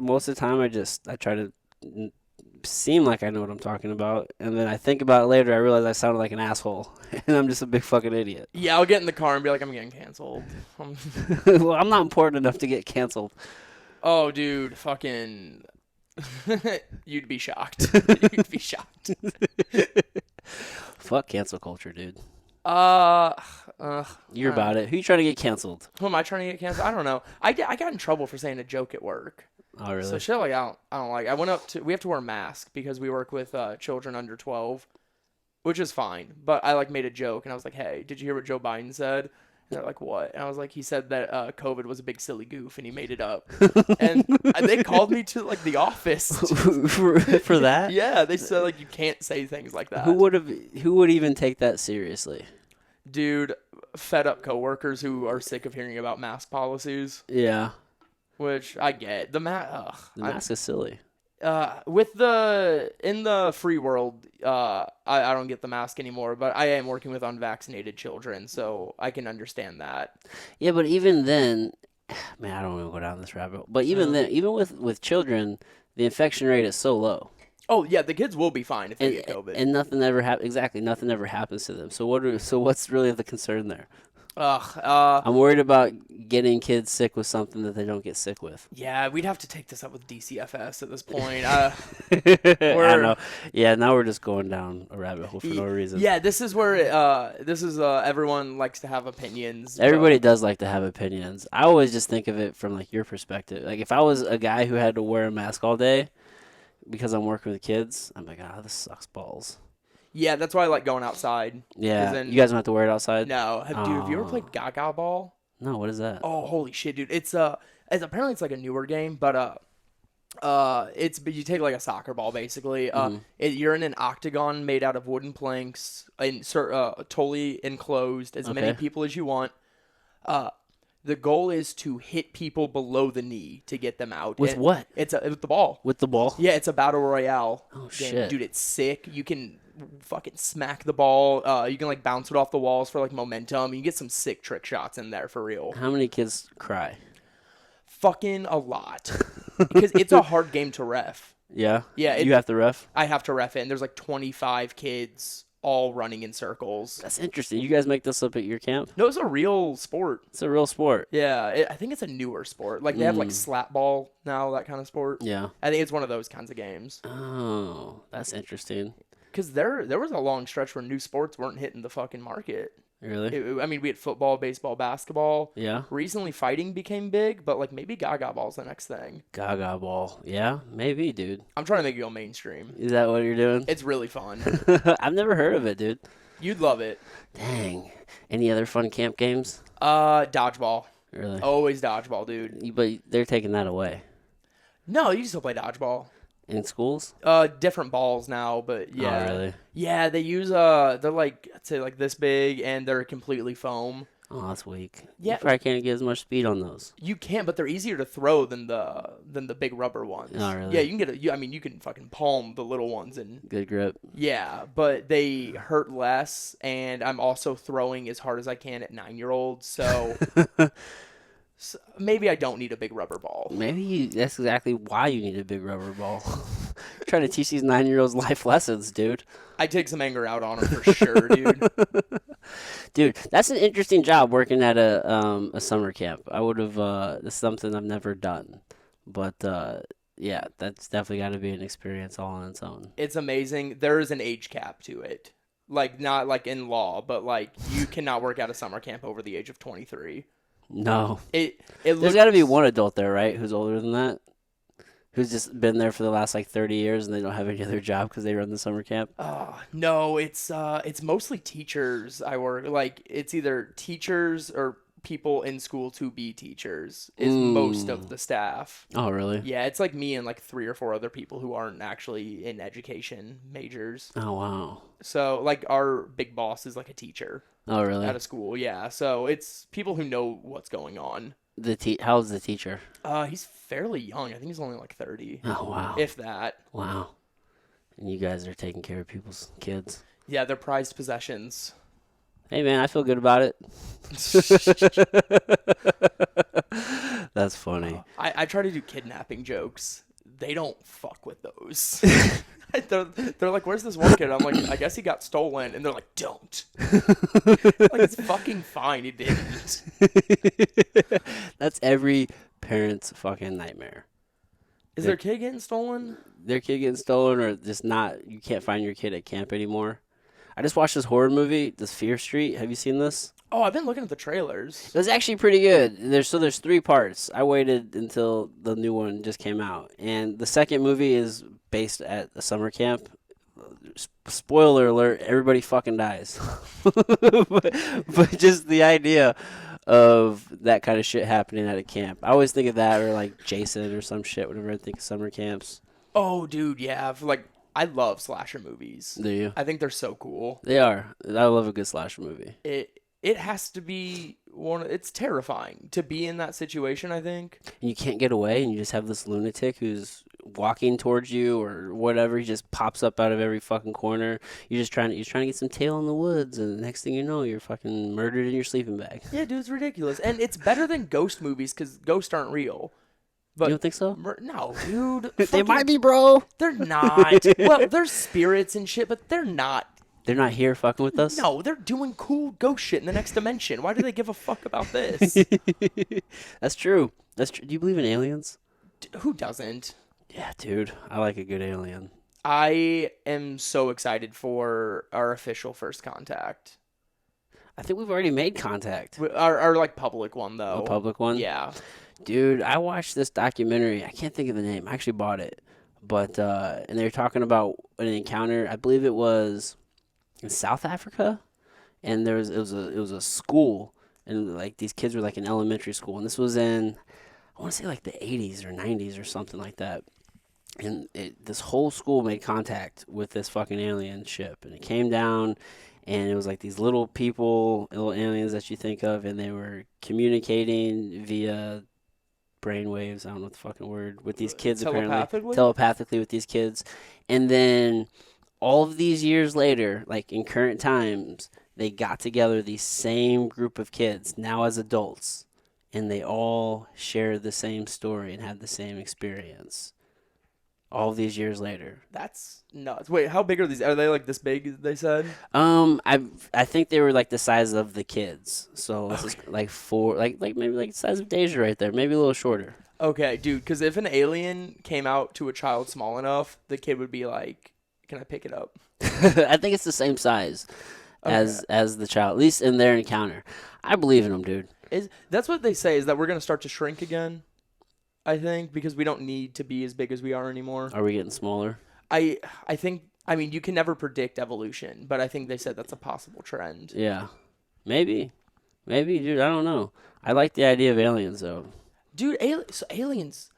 Most of the time, I try to seem like I know what I'm talking about, and then I think about it later. I realize I sounded like an asshole, and I'm just a big fucking idiot. Yeah, I'll get in the car and be like, I'm getting canceled. Well, I'm not important enough to get canceled. Oh, dude, fucking. You'd be shocked. You'd be shocked. Fuck cancel culture, dude. Uh, You're about it. Who you trying to get canceled? Who am I trying to get canceled? I don't know. I got in trouble for saying a joke at work. Oh, really? So shit like I don't like. I went up to. We have to wear masks because we work with children under 12, which is fine. But I like made a joke and I was like, "Hey, did you hear what Joe Biden said?" And they're like, "What?" And I was like, "He said that COVID was a big silly goof and he made it up." And they called me to like the office for that. Yeah, they said like you can't say things like that. Who would even take that seriously? Dude, fed up coworkers who are sick of hearing about mask policies. Yeah. Which I get. The mask is silly. In the free world, I don't get the mask anymore, but I am working with unvaccinated children, so I can understand that. Yeah, but even then, man, I don't want to go down this rabbit hole. But even then, even with children, the infection rate is so low. Oh yeah, the kids will be fine if they get COVID, and nothing ever nothing ever happens to them. So what's really the concern there? I'm worried about getting kids sick with something that they don't get sick with. Yeah, we'd have to take this up with DCFS at this point. I don't know. Yeah, now we're just going down a rabbit hole for no reason. Yeah, this is where everyone likes to have opinions. Everybody does like to have opinions. I always just think of it from like your perspective. Like if I was a guy who had to wear a mask all day because I'm working with kids, I'm like, this sucks balls. Yeah, that's why I like going outside. Yeah, you guys don't have to wear it outside? No. Dude, have you ever played Gaga Ball? No, what is that? Oh, holy shit, dude. It's apparently it's like a newer game, but you take like a soccer ball basically. You're in an octagon made out of wooden planks, and totally enclosed, as many people as you want. The goal is to hit people below the knee to get them out. With what? It's with the ball. With the ball? Yeah, it's a battle royale. Oh, game. shit. Dude, it's sick. You can fucking smack the ball. You can like bounce it off the walls for like momentum. You get some sick trick shots in there for real. How many kids cry? Fucking a lot. Because it's a hard game to ref. Yeah? Yeah. You have to ref? I have to ref it. And there's like 25 kids all running in circles. That's interesting. You guys make this up at your camp? No, it's a real sport. It's a real sport. Yeah, I think it's a newer sport. Like they have like slap ball now, that kind of sport. Yeah. I think it's one of those kinds of games. Oh, that's interesting. Because there was a long stretch where new sports weren't hitting the fucking market. Really? I mean, we had football, baseball, basketball. Yeah. Recently, fighting became big, but like maybe Gaga Ball's the next thing. Gaga Ball. Yeah, maybe, dude. I'm trying to make it go mainstream. Is that what you're doing? It's really fun. I've never heard of it, dude. You'd love it. Dang. Any other fun camp games? Dodgeball. Really? Always dodgeball, dude. But they're taking that away. No, you can still play dodgeball. In schools? Different balls now, but yeah. Oh, really? Yeah, they use they're like, I'd say like this big, and they're completely foam. Oh, that's weak. Yeah. You probably can't get as much speed on those. You can, but they're easier to throw than the big rubber ones. Oh, really? Yeah, you can you can fucking palm the little ones and Good grip. yeah, but they hurt less, and I'm also throwing as hard as I can at 9-year-olds, so, so maybe I don't need a big rubber ball. Maybe that's exactly why you need a big rubber ball. Trying to teach these 9-year-olds life lessons, dude. I take some anger out on them for sure, dude. Dude, that's an interesting job working at a summer camp. I would have that's something I've never done, but yeah, that's definitely got to be an experience all on its own. It's amazing. There is an age cap to it, like not like in law, but like you cannot work at a summer camp over the age of 23. No, There's got to be one adult there, right? Who's older than that? Who's just been there for the last like 30 years and they don't have any other job because they run the summer camp? No, it's mostly teachers. I work like it's either teachers or people in school to be teachers is most of the staff. Oh, really? Yeah, it's like me and like 3 or 4 other people who aren't actually in education majors. Oh, wow. So like our big boss is like a teacher. Oh, really? At a school, yeah. So it's people who know what's going on. How's the teacher? He's fairly young. I think he's only like 30. Oh, wow. If that. Wow. And you guys are taking care of people's kids. Yeah, they're prized possessions. Hey, man, I feel good about it. That's funny. I try to do kidnapping jokes. They don't fuck with those. They're like, where's this one kid? I'm like, I guess he got stolen. And they're like, don't. Like, it's fucking fine. He didn't. That's every parent's fucking nightmare. Is their kid getting stolen? Their kid getting stolen, or just not, you can't find your kid at camp anymore. I just watched this horror movie, this Fear Street. Have you seen this? Oh, I've been looking at the trailers. It was actually pretty good. There's 3 parts. I waited until the new one just came out. And the second movie is based at a summer camp. Spoiler alert, everybody fucking dies. but just the idea of that kind of shit happening at a camp. I always think of that, or like Jason or some shit whenever I think of summer camps. Oh, dude, yeah. Like, I love slasher movies. Do you? I think they're so cool. They are. I love a good slasher movie. It has to be it's terrifying to be in that situation, I think. And you can't get away, and you just have this lunatic who's walking towards you or whatever. He just pops up out of every fucking corner. You're trying to get some tail in the woods, and the next thing you know, you're fucking murdered in your sleeping bag. Yeah, dude, it's ridiculous. And it's better than ghost movies because ghosts aren't real. But you don't think so? No, dude. They might be, bro. They're not. Well, they're spirits and shit, but they're not. They're not here fucking with us? No, they're doing cool ghost shit in the next dimension. Why do they give a fuck about this? That's true. That's true. Do you believe in aliens? Who doesn't? Yeah, dude. I like a good alien. I am so excited for our official first contact. I think we've already made contact. Our like public one though. A public one? Yeah. Dude, I watched this documentary. I can't think of the name. I actually bought it. But and they were talking about an encounter. I believe it was in South Africa, and it was a school, and like these kids were like in elementary school, and this was in, I want to say like the 80s or 90s or something like that. And this whole school made contact with this fucking alien ship, and it came down, and it was like these little people, little aliens that you think of, and they were communicating via brainwaves, I don't know what the fucking word, with these kids telepathically with these kids. And then all of these years later, like in current times, they got together, these same group of kids, now as adults, and they all share the same story and had the same experience. All of these years later. That's nuts. Wait, how big are these? Are they like this big, they said? I think they were like the size of the kids. So this is like 4, like maybe like the size of Deja right there, maybe a little shorter. Okay, dude, because if an alien came out to a child small enough, the kid would be like, "Can I pick it up?" I think it's the same size as the child, at least in their encounter. I believe in them, dude. That's what they say, is that we're gonna start to shrink again. I think, because we don't need to be as big as we are anymore. Are we getting smaller? I think, I mean, you can never predict evolution, but I think they said that's a possible trend. Yeah. Maybe, dude, I don't know. I like the idea of aliens, though. Dude, aliens,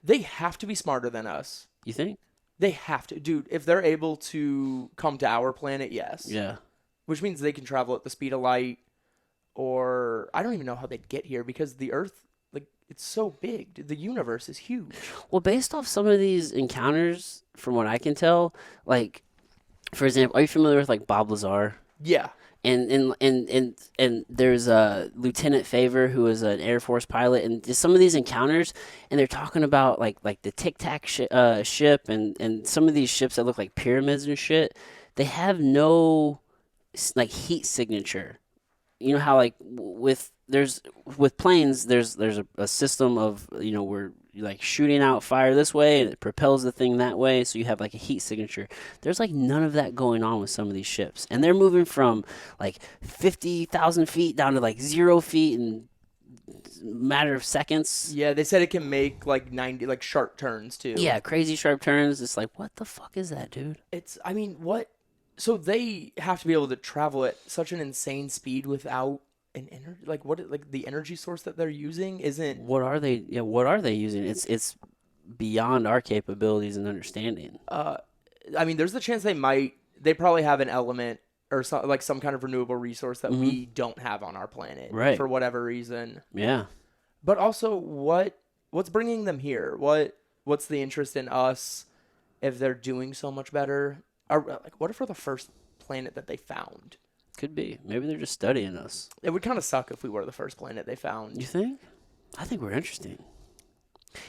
they have to be smarter than us. You think? They have to. Dude, if they're able to come to our planet, yes. Yeah. Which means they can travel at the speed of light, or I don't even know how they'd get here, because the Earth, it's so big. Dude. The universe is huge. Well, based off some of these encounters, from what I can tell, like, for example, are you familiar with like Bob Lazar? Yeah. And there's Lieutenant Favor, who is an Air Force pilot, and just some of these encounters, and they're talking about like the Tic Tac ship and some of these ships that look like pyramids and shit. They have no like heat signature. You know how like with planes, there's a system of, you know, where you're like shooting out fire this way and it propels the thing that way, so you have like a heat signature. There's like none of that going on with some of these ships, and they're moving from like 50,000 feet down to like 0 feet in a matter of seconds. Yeah, they said it can make like 90 like sharp turns too. Yeah, crazy sharp turns. It's like, what the fuck is that, dude? I mean, what? So they have to be able to travel at such an insane speed without an energy, like the energy source that they're using isn't. What are they? Yeah, what are they using? It's beyond our capabilities and understanding. I mean, there's the chance they probably have an element or some kind of renewable resource that we don't have on our planet, right? For whatever reason. Yeah. But also, what's bringing them here? What's the interest in us if they're doing so much better? What if we're the first planet that they found. Could be. Maybe they're just studying us. It would kind of suck if we were the first planet they found. You think? I think we're interesting.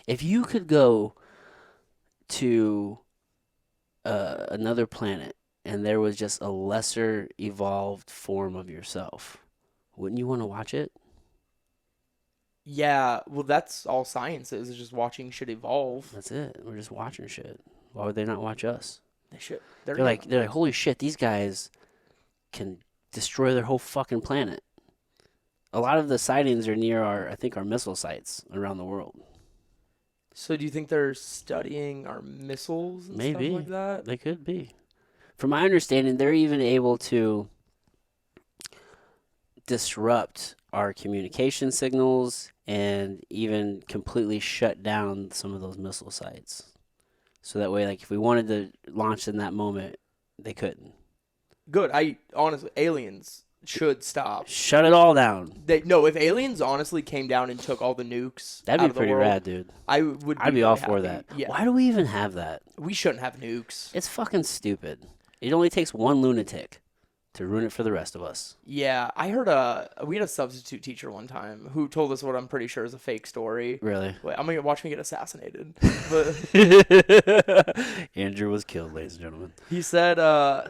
If you could go to another planet and there was just a lesser evolved form of yourself, wouldn't you want to watch it? Yeah, well, that's all science is just watching shit evolve. That's it. We're just watching shit. Why would they not watch us? They should. They're like, holy shit, these guys can destroy their whole fucking planet. A lot of the sightings are near our missile sites around the world. So do you think they're studying our missiles and Maybe. stuff like that? They could be. From my understanding, they're even able to disrupt our communication signals and even completely shut down some of those missile sites. So that way, like, if we wanted to launch in that moment, they couldn't. Good. Honestly, aliens should stop. Shut it all down. If aliens honestly came down and took all the nukes That'd out be of the pretty world, rad, dude. I'd be all really for happy. that. Yeah. Why do we even have that? We shouldn't have nukes. It's fucking stupid. It only takes one lunatic to ruin it for the rest of us. Yeah, I heard we had a substitute teacher one time who told us what I'm pretty sure is a fake story. Really? Wait, I'm gonna watch me get assassinated. But Andrew was killed, ladies and gentlemen. he said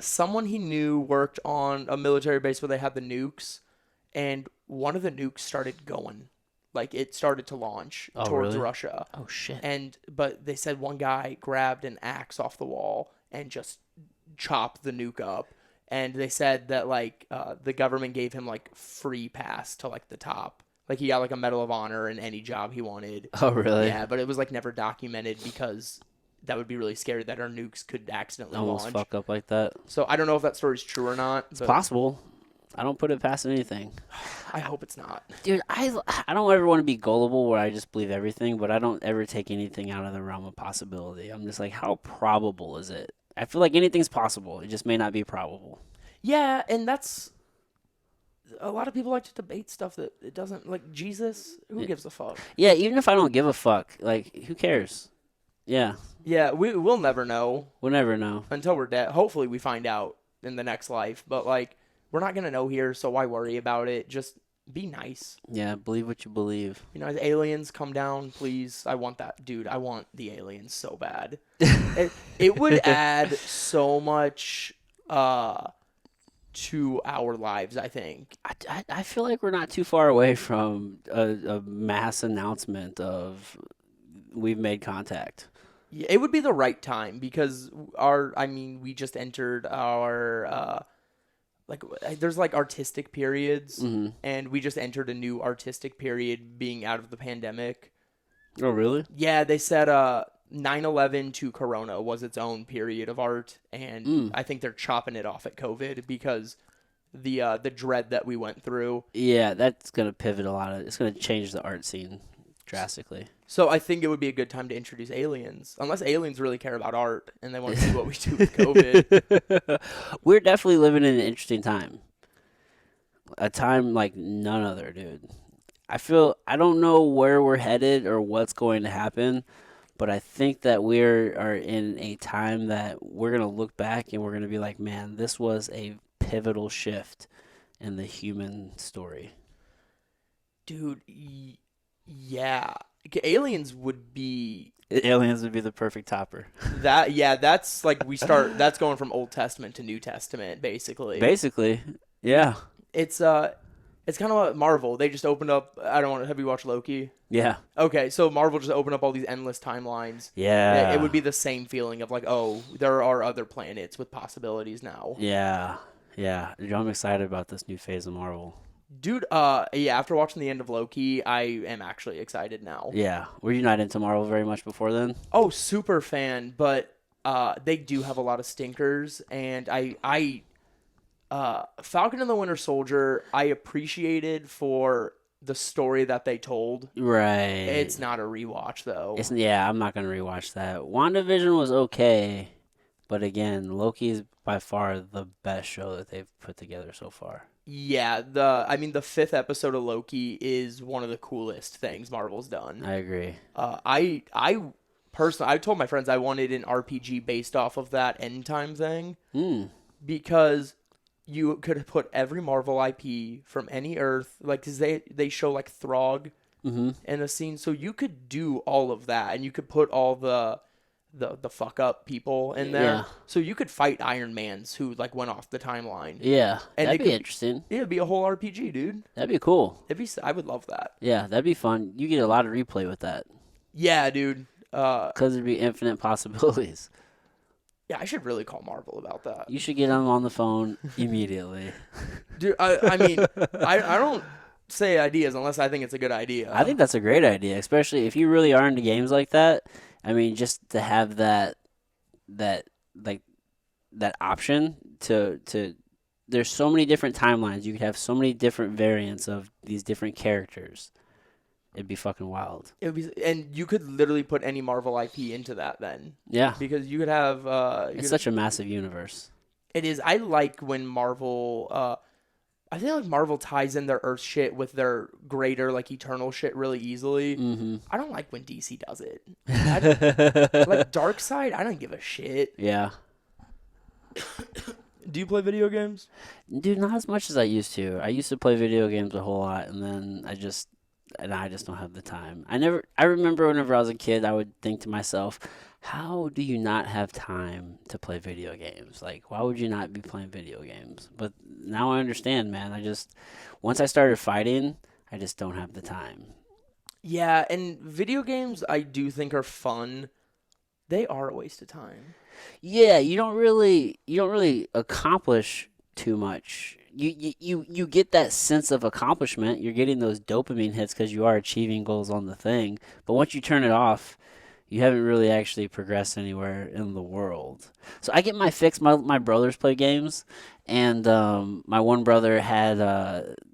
someone he knew worked on a military base where they had the nukes, and one of the nukes started going. Like, it started to launch towards really? Russia. Oh, shit. But they said one guy grabbed an axe off the wall and just chopped the nuke up. And they said that, like, the government gave him, like, free pass to, like, the top. Like, he got, like, a Medal of Honor in any job he wanted. Oh, really? Yeah, but it was, like, never documented because that would be really scary that our nukes could accidentally Almost launch. fuck up like that. So I don't know if that story's true or not. It's possible. I don't put it past anything. I hope it's not. Dude, I don't ever want to be gullible where I just believe everything, but I don't ever take anything out of the realm of possibility. I'm just like, how probable is it? I feel like anything's possible. It just may not be probable. Yeah, and that's... A lot of people like to debate stuff that it doesn't... Like, Jesus, who gives a fuck? Yeah, even if I don't give a fuck, like, who cares? Yeah. Yeah, we'll never know. We'll never know. Until we're dead. Hopefully we find out in the next life. But, like, we're not going to know here, so why worry about it? Just be nice. Yeah, believe what you believe. You know, as aliens come down, please. I want that. Dude, I want the aliens so bad. It would add so much to our lives, I think. I feel like we're not too far away from a mass announcement of we've made contact. Yeah, it would be the right time because we just entered our there's like artistic periods, and we just entered a new artistic period being out of the pandemic. Oh, really? Yeah, they said 9/11 to Corona was its own period of art, and I think they're chopping it off at COVID because the dread that we went through. Yeah, that's gonna pivot a lot of. It's gonna change the art scene drastically. So I think it would be a good time to introduce aliens, unless aliens really care about art and they want to see what we do with COVID. We're definitely living in an interesting time. A time like none other, dude. I don't know where we're headed or what's going to happen, but I think that we are in a time that we're going to look back and we're going to be like, man, this was a pivotal shift in the human story. Dude, yeah. Aliens would be... Aliens would be the perfect topper. That's like that's going from Old Testament to New Testament, basically. Basically, yeah. It's kind of like Marvel. They just opened up. Have you watched Loki? Yeah. Okay, so Marvel just opened up all these endless timelines. Yeah. It would be the same feeling of like, oh, there are other planets with possibilities now. Yeah. Yeah. I'm excited about this new phase of Marvel. Dude, after watching the end of Loki, I am actually excited now. Yeah. Were you not into Marvel very much before then? Oh, super fan, but they do have a lot of stinkers, and I Falcon and the Winter Soldier, I appreciated for the story that they told. Right. It's not a rewatch, though. I'm not going to rewatch that. WandaVision was okay, but again, Loki is by far the best show that they've put together so far. Yeah, the fifth episode of Loki is one of the coolest things Marvel's done. I agree. I personally, I told my friends I wanted an RPG based off of that end time thing. Because you could put every Marvel IP from any Earth, like, 'cause they show like Throg Mm-hmm. in a scene, so you could do all of that, and you could put all the fuck up people in there, Yeah. so you could fight Iron Mans who like went off the timeline, Yeah. and That'd it be could interesting. it'd be a whole RPG, dude. That'd be cool. I would love that. Yeah, that'd be fun. You get a lot of replay with that Yeah, dude. because there'd be infinite possibilities. Yeah, I should really call Marvel about that. You should get them on the phone immediately. Dude, I mean, I don't say ideas unless I think it's a good idea. I think that's a great idea, especially if you really are into games like that. I mean, just to have that like that option to there's so many different timelines. You could have so many different variants of these different characters. It'd be fucking wild. It would be, and you could literally put any Marvel IP into that then, Yeah, because you could have. it's such a massive universe. It is. I like when Marvel. I feel like Marvel ties in their Earth shit with their greater like eternal shit really easily. Mm-hmm. I don't like when DC does it. Like Darkseid, I don't give a shit. Yeah. Do you play video games? Dude, not as much as I used to. I used to play video games a whole lot, and then I just don't have the time. I remember whenever I was a kid, I would think to myself, how do you not have time to play video games? Like, why would you not be playing video games? But now I understand, man. Once I started fighting, I just don't have the time. Yeah, and video games I do think are fun. They are a waste of time. Yeah, you don't really accomplish too much. You get that sense of accomplishment. You're getting those dopamine hits because you are achieving goals on the thing. But once you turn it off, you haven't really actually progressed anywhere in the world. So I get my fix. My brothers play games, and my one brother had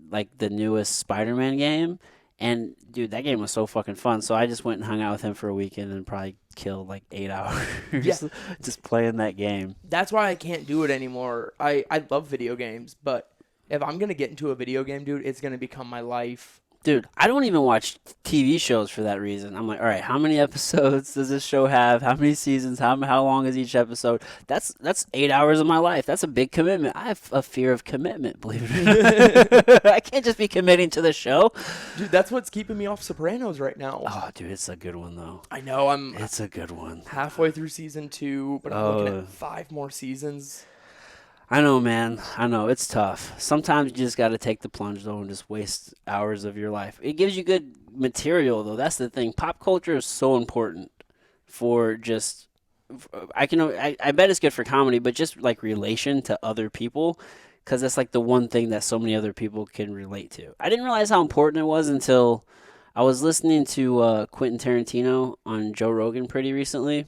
like the newest Spider-Man game, and dude, that game was so fucking fun. So I just went and hung out with him for a weekend and probably killed like 8 hours Yeah. just playing that game. That's why I can't do it anymore. I love video games, but if I'm going to get into a video game, dude, it's going to become my life. Dude, I don't even watch TV shows for that reason. I'm like, all right, how many episodes does this show have? How many seasons? How long is each episode? That's 8 hours of my life. That's a big commitment. I have a fear of commitment, believe it or not. I can't just be committing to the show. Dude, that's what's keeping me off Sopranos right now. Oh, dude, it's a good one, though. I know, It's a good one. halfway through season 2, but I'm looking at 5 more seasons. I know, man. I know. It's tough. Sometimes you just got to take the plunge, though, and just waste hours of your life. It gives you good material, though. That's the thing. Pop culture is so important for just... I bet it's good for comedy, but just, like, relation to other people, because that's, like, the one thing that so many other people can relate to. I didn't realize how important it was until I was listening to Quentin Tarantino on Joe Rogan pretty recently,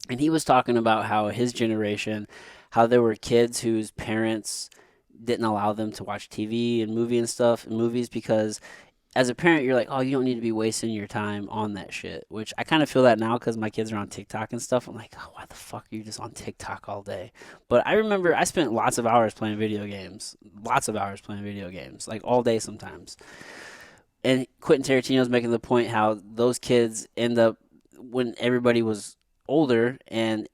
and he was talking about how his generation... how there were kids whose parents didn't allow them to watch TV and movies because as a parent, you're like, oh, you don't need to be wasting your time on that shit, which I kind of feel that now because my kids are on TikTok and stuff. I'm like, oh, why the fuck are you just on TikTok all day? But I remember I spent lots of hours playing video games, like all day sometimes. And Quentin Tarantino's making the point how those kids end up, when everybody was older and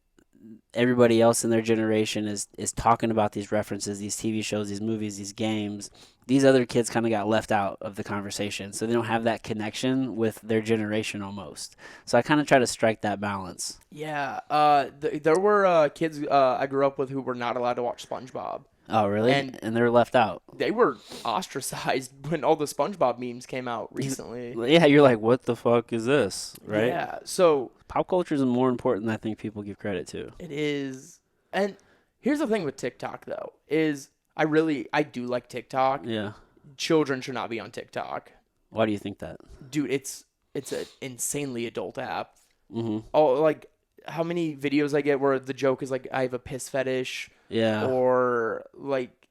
everybody else in their generation is talking about these references, these TV shows, these movies, these games, these other kids kind of got left out of the conversation. So they don't have that connection with their generation almost. So I kind of try to strike that balance. Yeah, there were kids I grew up with who were not allowed to watch SpongeBob. Oh, really? And they're left out. They were ostracized when all the SpongeBob memes came out recently. Yeah, you're like, what the fuck is this, right? Yeah, so... pop culture is more important than I think people give credit to. It is. And here's the thing with TikTok, though, is I do like TikTok. Yeah. Children should not be on TikTok. Why do you think that? Dude, it's an insanely adult app. Mm-hmm. Oh, like, how many videos I get where the joke is like, I have a piss fetish. Yeah. Or like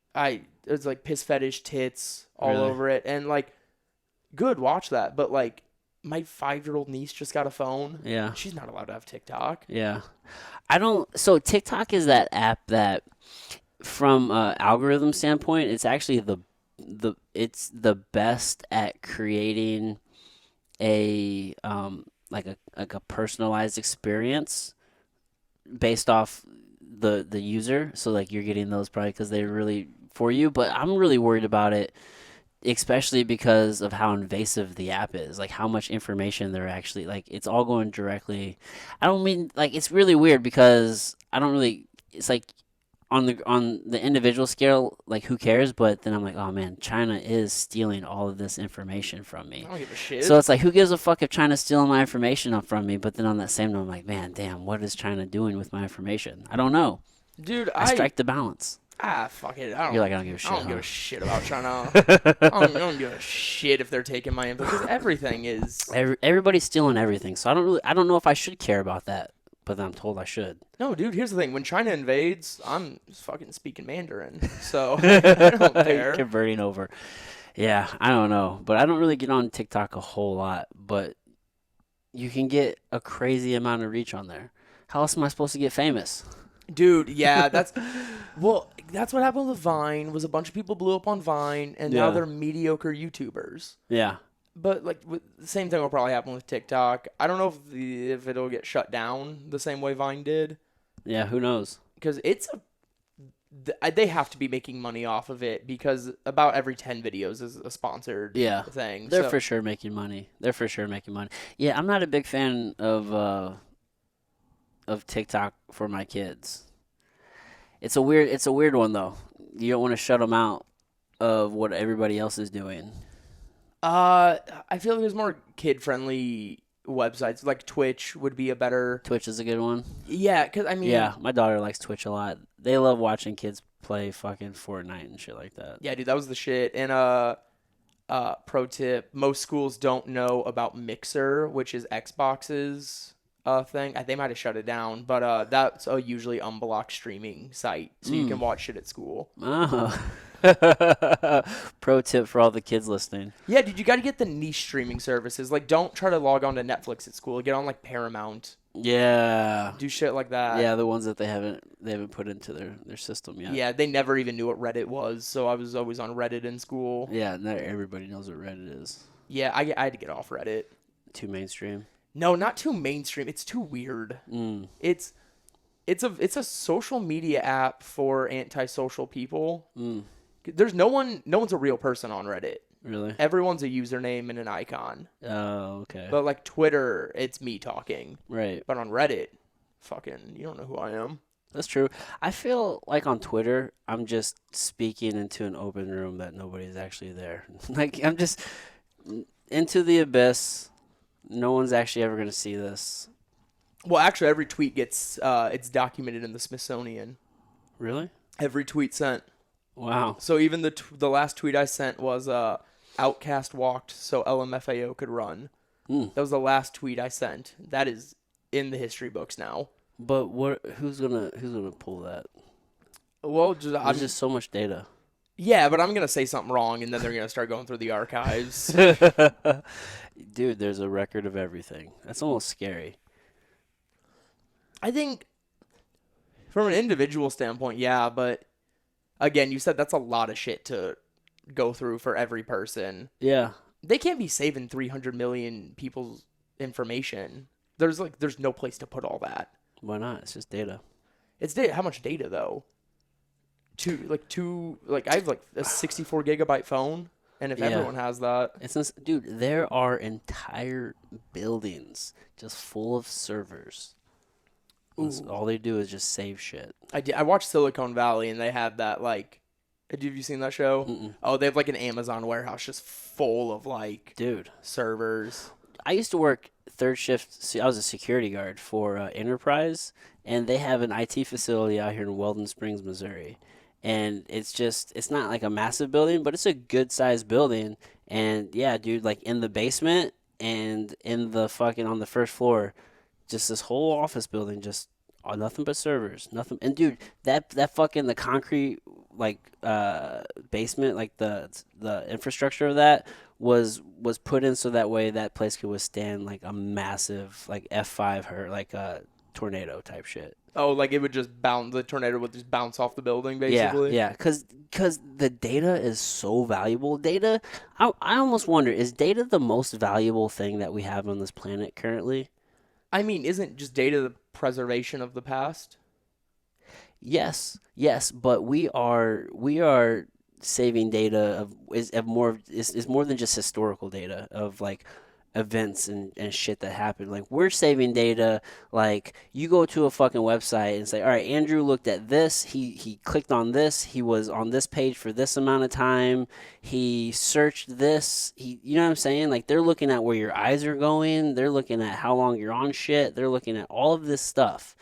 it's like piss fetish tits all over it, and like, good, watch that. But like, my 5-year-old niece just got a phone. Yeah. She's not allowed to have TikTok. Yeah. So TikTok is that app that, from algorithm standpoint, it's actually it's the best at creating a like a personalized experience based off the user. So like, you're getting those probably because they really for you, but I'm really worried about it, especially because of how invasive the app is, like how much information they're actually like. It's all going directly. I don't mean like it's really weird because I don't really. It's like on the individual scale, like who cares? But then I'm like, oh man, China is stealing all of this information from I me. don't give a shit. So it's like, who gives a fuck if China's stealing my information from me? But then on that same note, I'm like, man, damn, what is China doing with my information? I don't know. Dude, I strike the balance. Fuck it. You're like, I don't give a shit. I don't huh? give a shit about China. I don't give a shit if they're taking my info because everything is. Everybody's stealing everything, so I don't know if I should care about that, but then I'm told I should. No, dude. Here's the thing: when China invades, I'm fucking speaking Mandarin, so I don't care. Converting over. Yeah, I don't know, but I don't really get on TikTok a whole lot, but you can get a crazy amount of reach on there. How else am I supposed to get famous? Dude, yeah, that's what happened with Vine. Was a bunch of people blew up on Vine, and now Yeah. they're mediocre YouTubers. Yeah. But like the same thing will probably happen with TikTok. I don't know if it'll get shut down the same way Vine did, Yeah, who knows? because they have to be making money off of it because about every 10 videos is a sponsored Yeah. thing. They're So, for sure making money. Yeah, I'm not a big fan of TikTok for my kids. It's a weird one though. You don't want to shut them out of what everybody else is doing. I feel like there's more kid-friendly websites. Like Twitch would be a better. Twitch is a good one. Yeah, because I mean. Yeah, my daughter likes Twitch a lot. They love watching kids play fucking Fortnite and shit like that. Yeah, dude, that was the shit. And pro tip: most schools don't know about Mixer, which is Xbox's thing. They might have shut it down, but that's a usually unblocked streaming site, so you can watch shit at school. Oh. Pro tip for all the kids listening. Yeah, dude, you got to get the niche streaming services. Like, don't try to log on to Netflix at school. Get on like Paramount. Yeah. Do shit like that. Yeah, the ones that they haven't put into their system yet. Yeah, they never even knew what Reddit was, so I was always on Reddit in school. Yeah, not everybody knows what Reddit is. Yeah, I had to get off Reddit. Too mainstream. No, not too mainstream. It's too weird. It's a social media app for antisocial people. There's no one's a real person on Reddit. Really? Everyone's a username and an icon. Oh, okay. But like Twitter, it's me talking. Right. But on Reddit, fucking, you don't know who I am. That's true. I feel like on Twitter, I'm just speaking into an open room that nobody's actually there. Like, I'm just into the abyss. No one's actually ever going to see this. Well, actually, every tweet gets it's documented in the Smithsonian. Really? Every tweet sent. Wow. So even the last tweet I sent was Outcast walked so LMFAO could run. That was the last tweet I sent. That is in the history books now. But who's gonna pull that? Well, There's just so much data. yeah, but I'm gonna say something wrong, and then they're gonna start going through the archives. Dude, there's a record of everything. That's almost scary. I think from an individual standpoint, yeah, but again, you said that's a lot of shit to go through for every person. Yeah. They can't be saving 300 million people's information. There's no place to put all that. Why not? It's just data. It's data. How much data though? I have like a 64 gigabyte phone, and if everyone has that, Dude, there are entire buildings just full of servers. All they do is just save shit. I watched Silicon Valley, and they have that like. Have you seen that show? Mm-mm. Oh, they have like an Amazon warehouse just full of like servers. I used to work third shift. I was a security guard for Enterprise, and they have an IT facility out here in Weldon Springs, Missouri. And it's not like a massive building, but it's a good sized building. And yeah, dude, like in the basement and in the fucking on the first floor, just this whole office building, just nothing but servers, nothing. And dude, that fucking the concrete like basement, like the infrastructure of that was put in so that way that place could withstand like a massive like F5 like a tornado type shit. Oh, like it would just the tornado would just bounce off the building, basically? Yeah, because the data is so valuable. Data, I almost wonder, is data the most valuable thing that we have on this planet currently? I mean, isn't just data the preservation of the past? Yes, but we are saving data of more is more than just historical data of like events and shit that happened. Like we're saving data. Like you go to a fucking website and say, all right, Andrew looked at this. He clicked on this. He was on this page for this amount of time. He searched this. You know what I'm saying? Like they're looking at where your eyes are going. They're looking at how long you're on shit. They're looking at all of this stuff.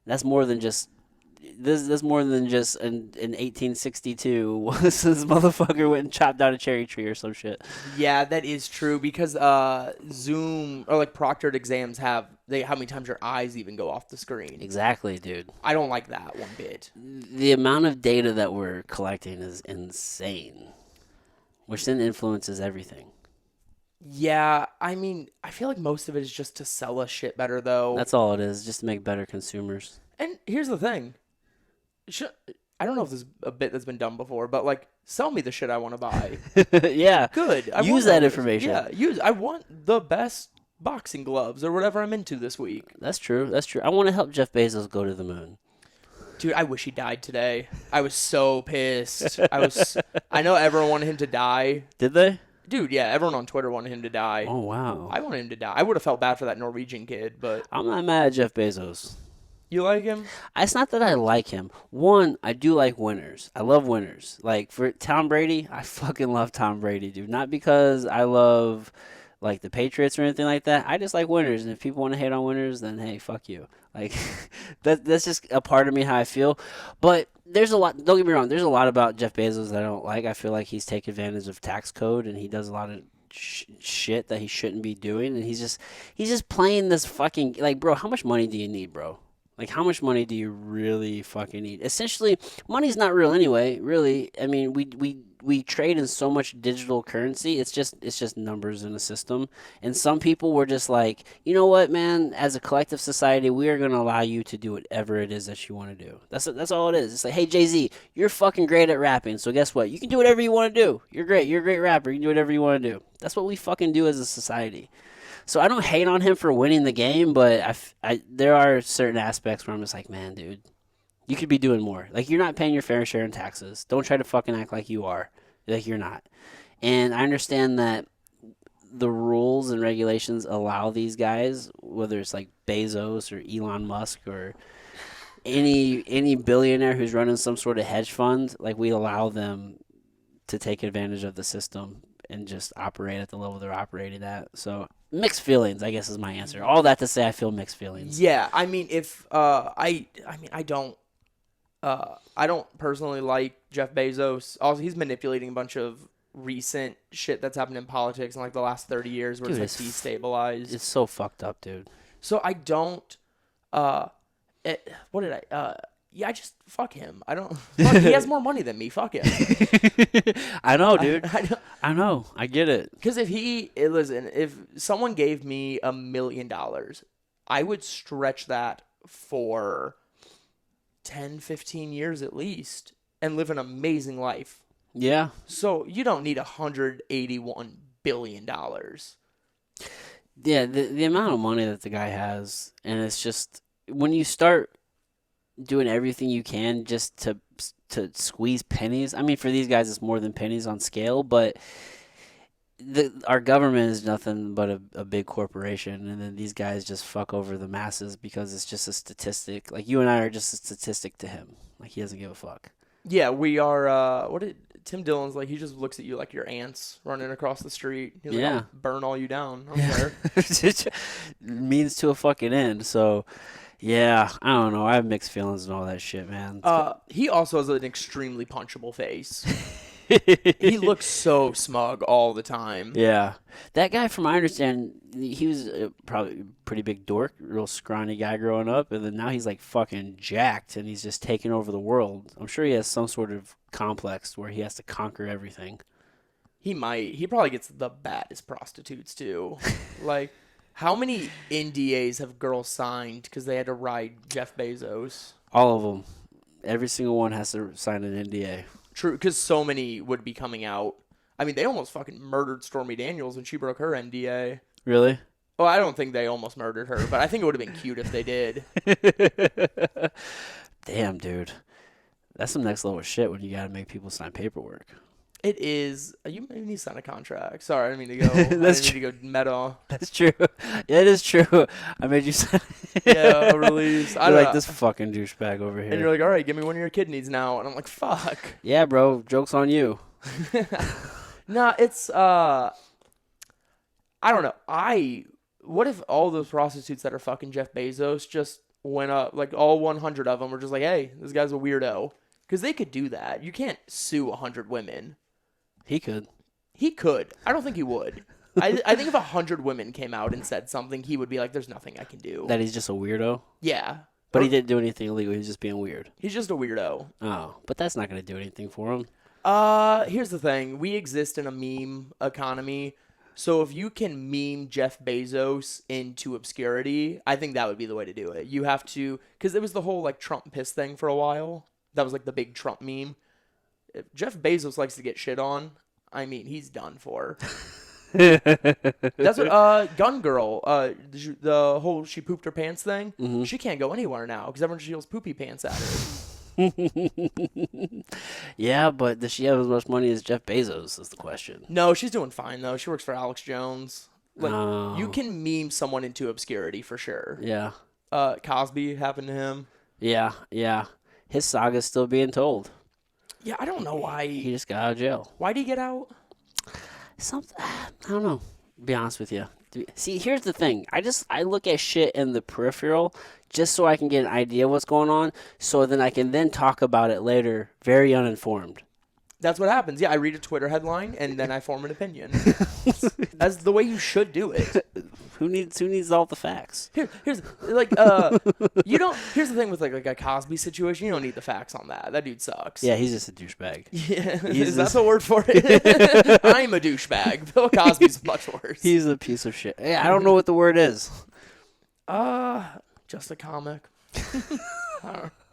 That's more than just this more than just in 1862 this motherfucker went and chopped down a cherry tree or some shit. Yeah, that is true because Zoom or like proctored exams have how many times your eyes even go off the screen. Exactly, dude. I don't like that one bit. The amount of data that we're collecting is insane, which then influences everything. Yeah, I mean, I feel like most of it is just to sell us shit better though. That's all it is, just to make better consumers. And here's the thing. I don't know if this is a bit that's been done before, but like, sell me the shit I want to buy. Yeah. Good. Use that information. Yeah, I want the best boxing gloves or whatever I'm into this week. That's true. I want to help Jeff Bezos go to the moon. Dude, I wish he died today. I was so pissed. I know everyone wanted him to die. Did they? Dude, yeah, everyone on Twitter wanted him to die. Oh, wow. I wanted him to die. I would have felt bad for that Norwegian kid, but I'm not mad at Jeff Bezos. you like him? It's not that I like him. One, I do like winners. I love winners. Like for Tom Brady, I fucking love Tom Brady, dude. Not because I love like the Patriots or anything like that. I just like winners, and if people want to hate on winners, then hey, fuck you. Like that's just a part of me how I feel. But there's a lot. Don't get me wrong. There's a lot about Jeff Bezos that I don't like. I feel like he's taking advantage of tax code, and he does a lot of shit that he shouldn't be doing, and he's just playing this fucking like, bro. How much money do you need, bro? Like, how much money do you really fucking need? Essentially, money's not real anyway, really. I mean, we trade in so much digital currency. It's just numbers in a system. And some people were just like, you know what, man? As a collective society, we are going to allow you to do whatever it is that you want to do. That's all it is. It's like, hey, Jay-Z, you're fucking great at rapping. So guess what? You can do whatever you want to do. You're great. You're a great rapper. You can do whatever you want to do. That's what we fucking do as a society. So I don't hate on him for winning the game, but there are certain aspects where I'm just like, man, dude, you could be doing more. Like, you're not paying your fair share in taxes. Don't try to fucking act like you are. Like, you're not. And I understand that the rules and regulations allow these guys, whether it's like Bezos or Elon Musk or any billionaire who's running some sort of hedge fund, like, we allow them to take advantage of the system and just operate at the level they're operating at. So mixed feelings, I guess, is my answer. All that to say, I feel mixed feelings. Yeah, I mean, if I don't personally like Jeff Bezos. Also, he's manipulating a bunch of recent shit that's happened in politics in like the last 30 years where it's like destabilized. It's so fucked up, dude. So I don't I just fuck him. I don't. Fuck, he has more money than me. Fuck him. I know, dude. I know. I get it. Because if someone gave me $1 million, I would stretch that for 10, 15 years at least and live an amazing life. Yeah. So you don't need $181 billion. Yeah, the amount of money that the guy has, and it's just when you start doing everything you can just to squeeze pennies. I mean, for these guys, it's more than pennies on scale, but our government is nothing but a big corporation, and then these guys just fuck over the masses because it's just a statistic. Like, you and I are just a statistic to him. Like, he doesn't give a fuck. Yeah, we are. What did Tim Dillon's like? He just looks at you like you're ants running across the street. He's like, I'll burn all you down. I'm there. Means to a fucking end. So, yeah, I don't know. I have mixed feelings and all that shit, man. He also has an extremely punchable face. He looks so smug all the time. Yeah. That guy, from my understanding, he was probably a pretty big dork, real scrawny guy growing up, and then now he's like fucking jacked, and he's just taking over the world. I'm sure he has some sort of complex where he has to conquer everything. He might. He probably gets the baddest prostitutes, too. Like, how many NDAs have girls signed because they had to ride Jeff Bezos? All of them. Every single one has to sign an NDA. True, because so many would be coming out. I mean, they almost fucking murdered Stormy Daniels when she broke her NDA. Really? Oh, I don't think they almost murdered her, but I think it would have been cute if they did. Damn, dude. That's some next level shit when you gotta make people sign paperwork. It is. You maybe need to sign a contract. Sorry, I didn't mean to go. I didn't mean to go meta. That's true. Yeah, it is true. I made you sign. Yeah, a release. I You're don't like know. this fucking douchebag over And you're here. like, all right, give me one of your kidneys now. And I'm like, fuck. Yeah, bro. Joke's on you. Nah, it's I don't know. What if all those prostitutes that are fucking Jeff Bezos just went up, like all 100 of them were just like, hey, this guy's a weirdo. Because they could do that. You can't sue 100 women. He could. He could. I don't think he would. I think if 100 women came out and said something, he would be like, there's nothing I can do. That he's just a weirdo. Yeah. But he didn't do anything illegal. He was just being weird. He's just a weirdo. Oh, but that's not gonna do anything for him. Here's the thing. We exist in a meme economy. So if you can meme Jeff Bezos into obscurity, I think that would be the way to do it. You have to, because it was the whole like Trump piss thing for a while. That was like the big Trump meme. If Jeff Bezos likes to get shit on, I mean, he's done for. That's what Gun Girl, the whole she pooped her pants thing. Mm-hmm. She can't go anywhere now because everyone just yells poopy pants at her. Yeah, but does she have as much money as Jeff Bezos is the question. No, she's doing fine though. She works for Alex Jones. Like Oh. you can meme someone into obscurity for sure. Yeah. Cosby happened to him. Yeah, yeah. His saga's still being told. Yeah, I don't know why. He just got out of jail. Why'd he get out? Something, I don't know. To be honest with you. See, here's the thing. I look at shit in the peripheral just so I can get an idea of what's going on, so then I can then talk about it later, very uninformed. That's what happens. Yeah, I read a Twitter headline and then I form an opinion. That's the way you should do it. Who needs all the facts? Here's like you don't. Here's the thing with like a Cosby situation. You don't need the facts on that. That dude sucks. Yeah, he's just a douchebag. Yeah, is that the word for it? I'm a douchebag. Bill Cosby's much worse. He's a piece of shit. Yeah, I don't know what the word is. Just a comic.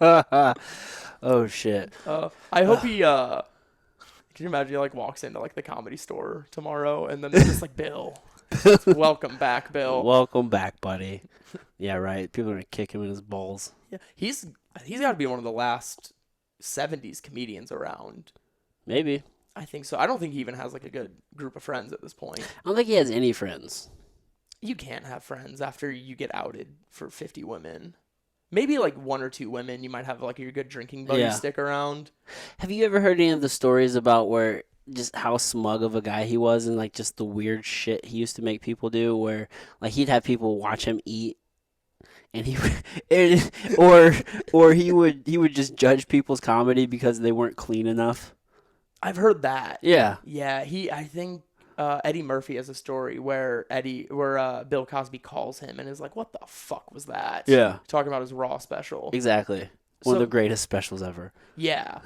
Oh shit. I hope he. Can you imagine he like walks into like the Comedy Store tomorrow and then they're just like, Bill, welcome back, Bill. Welcome back, buddy. Yeah, right. People are gonna kick him in his balls. Yeah, he's got to be one of the last '70s comedians around. Maybe. I think so. I don't think he even has like a good group of friends at this point. I don't think he has any friends. You can't have friends after you get outed for 50 women. Maybe like one or two women you might have like your good drinking buddy stick around. Have you ever heard any of the stories about where just how smug of a guy he was and like just the weird shit he used to make people do, where like he'd have people watch him eat and or he would just judge people's comedy because they weren't clean enough. I've heard that. Yeah. Yeah, I think Eddie Murphy has a story where Bill Cosby calls him and is like, "What the fuck was that?" Yeah. Talking about his Raw special. Exactly. One of the greatest specials ever. Yeah.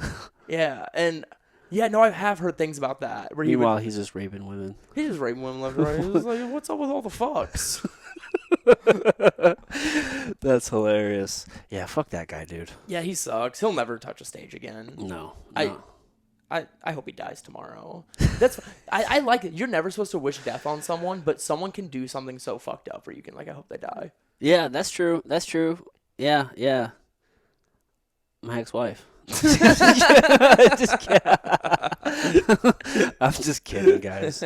Yeah. And yeah, no, I have heard things about that. Where Meanwhile, he's just raping women. He's just raping women left and right. He's like, what's up with all the fucks? That's hilarious. Yeah, fuck that guy, dude. Yeah, he sucks. He'll never touch a stage again. No. I hope he dies tomorrow. I like it. You're never supposed to wish death on someone, but someone can do something so fucked up where you can like, I hope they die. Yeah, that's true. That's true. Yeah, yeah. My ex-wife. just kidding. I'm just kidding, guys.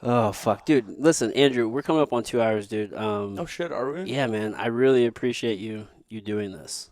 Oh fuck, dude. Listen, Andrew, we're coming up on 2 hours, dude. Oh shit, are we? Yeah, man. I really appreciate you doing this.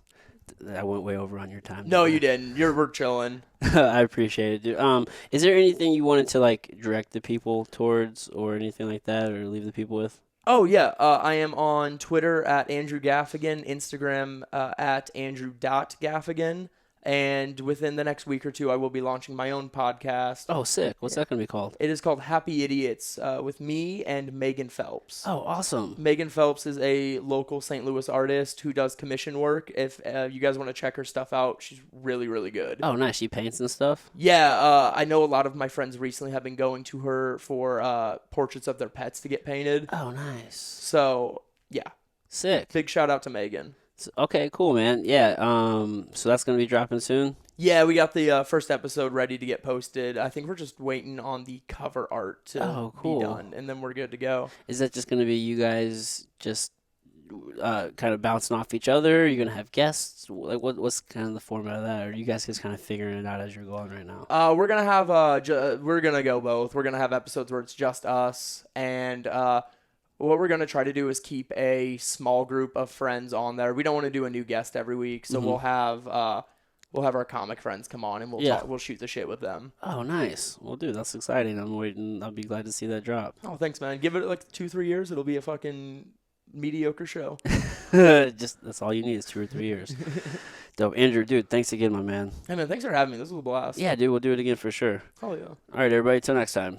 I went way over on your time. No, you didn't. We're chilling. I appreciate it, dude. Is there anything you wanted to like direct the people towards, or anything like that, or leave the people with? Oh yeah, I am on Twitter at Andrew Gaffigan, Instagram at Andrew.Gaffigan, and within the next week or two, I will be launching my own podcast. Oh, sick! What's that gonna be called? It is called Happy Idiots with me and Megan Phelps. Oh, awesome! Megan Phelps is a local St. Louis artist who does commission work. If you guys want to check her stuff out, she's really, really good. Oh, nice. She paints and stuff? Yeah, I know a lot of my friends recently have been going to her for portraits of their pets to get painted. Oh, nice. So, yeah. Sick. Big shout out to Megan. Okay, cool, man. Yeah, so that's going to be dropping soon? Yeah, we got the first episode ready to get posted. I think we're just waiting on the cover art to be done, and then we're good to go. Is that just going to be you guys just kind of bouncing off each other? Are you gonna have guests? Like, what's kind of the format of that? Or are you guys just kind of figuring it out as you're going right now? We're gonna have we're gonna go both. We're gonna have episodes where it's just us, and what we're gonna try to do is keep a small group of friends on there. We don't want to do a new guest every week, so we'll have our comic friends come on and we'll shoot the shit with them. Oh, nice. Well, dude, that's exciting. I'm waiting. I'll be glad to see that drop. Oh, thanks, man. Give it like 2-3 years, it'll be a fucking mediocre show. Just that's all you need is 2 or 3 years. Dope, Andrew, dude. Thanks again, my man. Hey, man, thanks for having me. This was a blast. Yeah, dude. We'll do it again for sure. Oh yeah. All right, everybody. Till next time.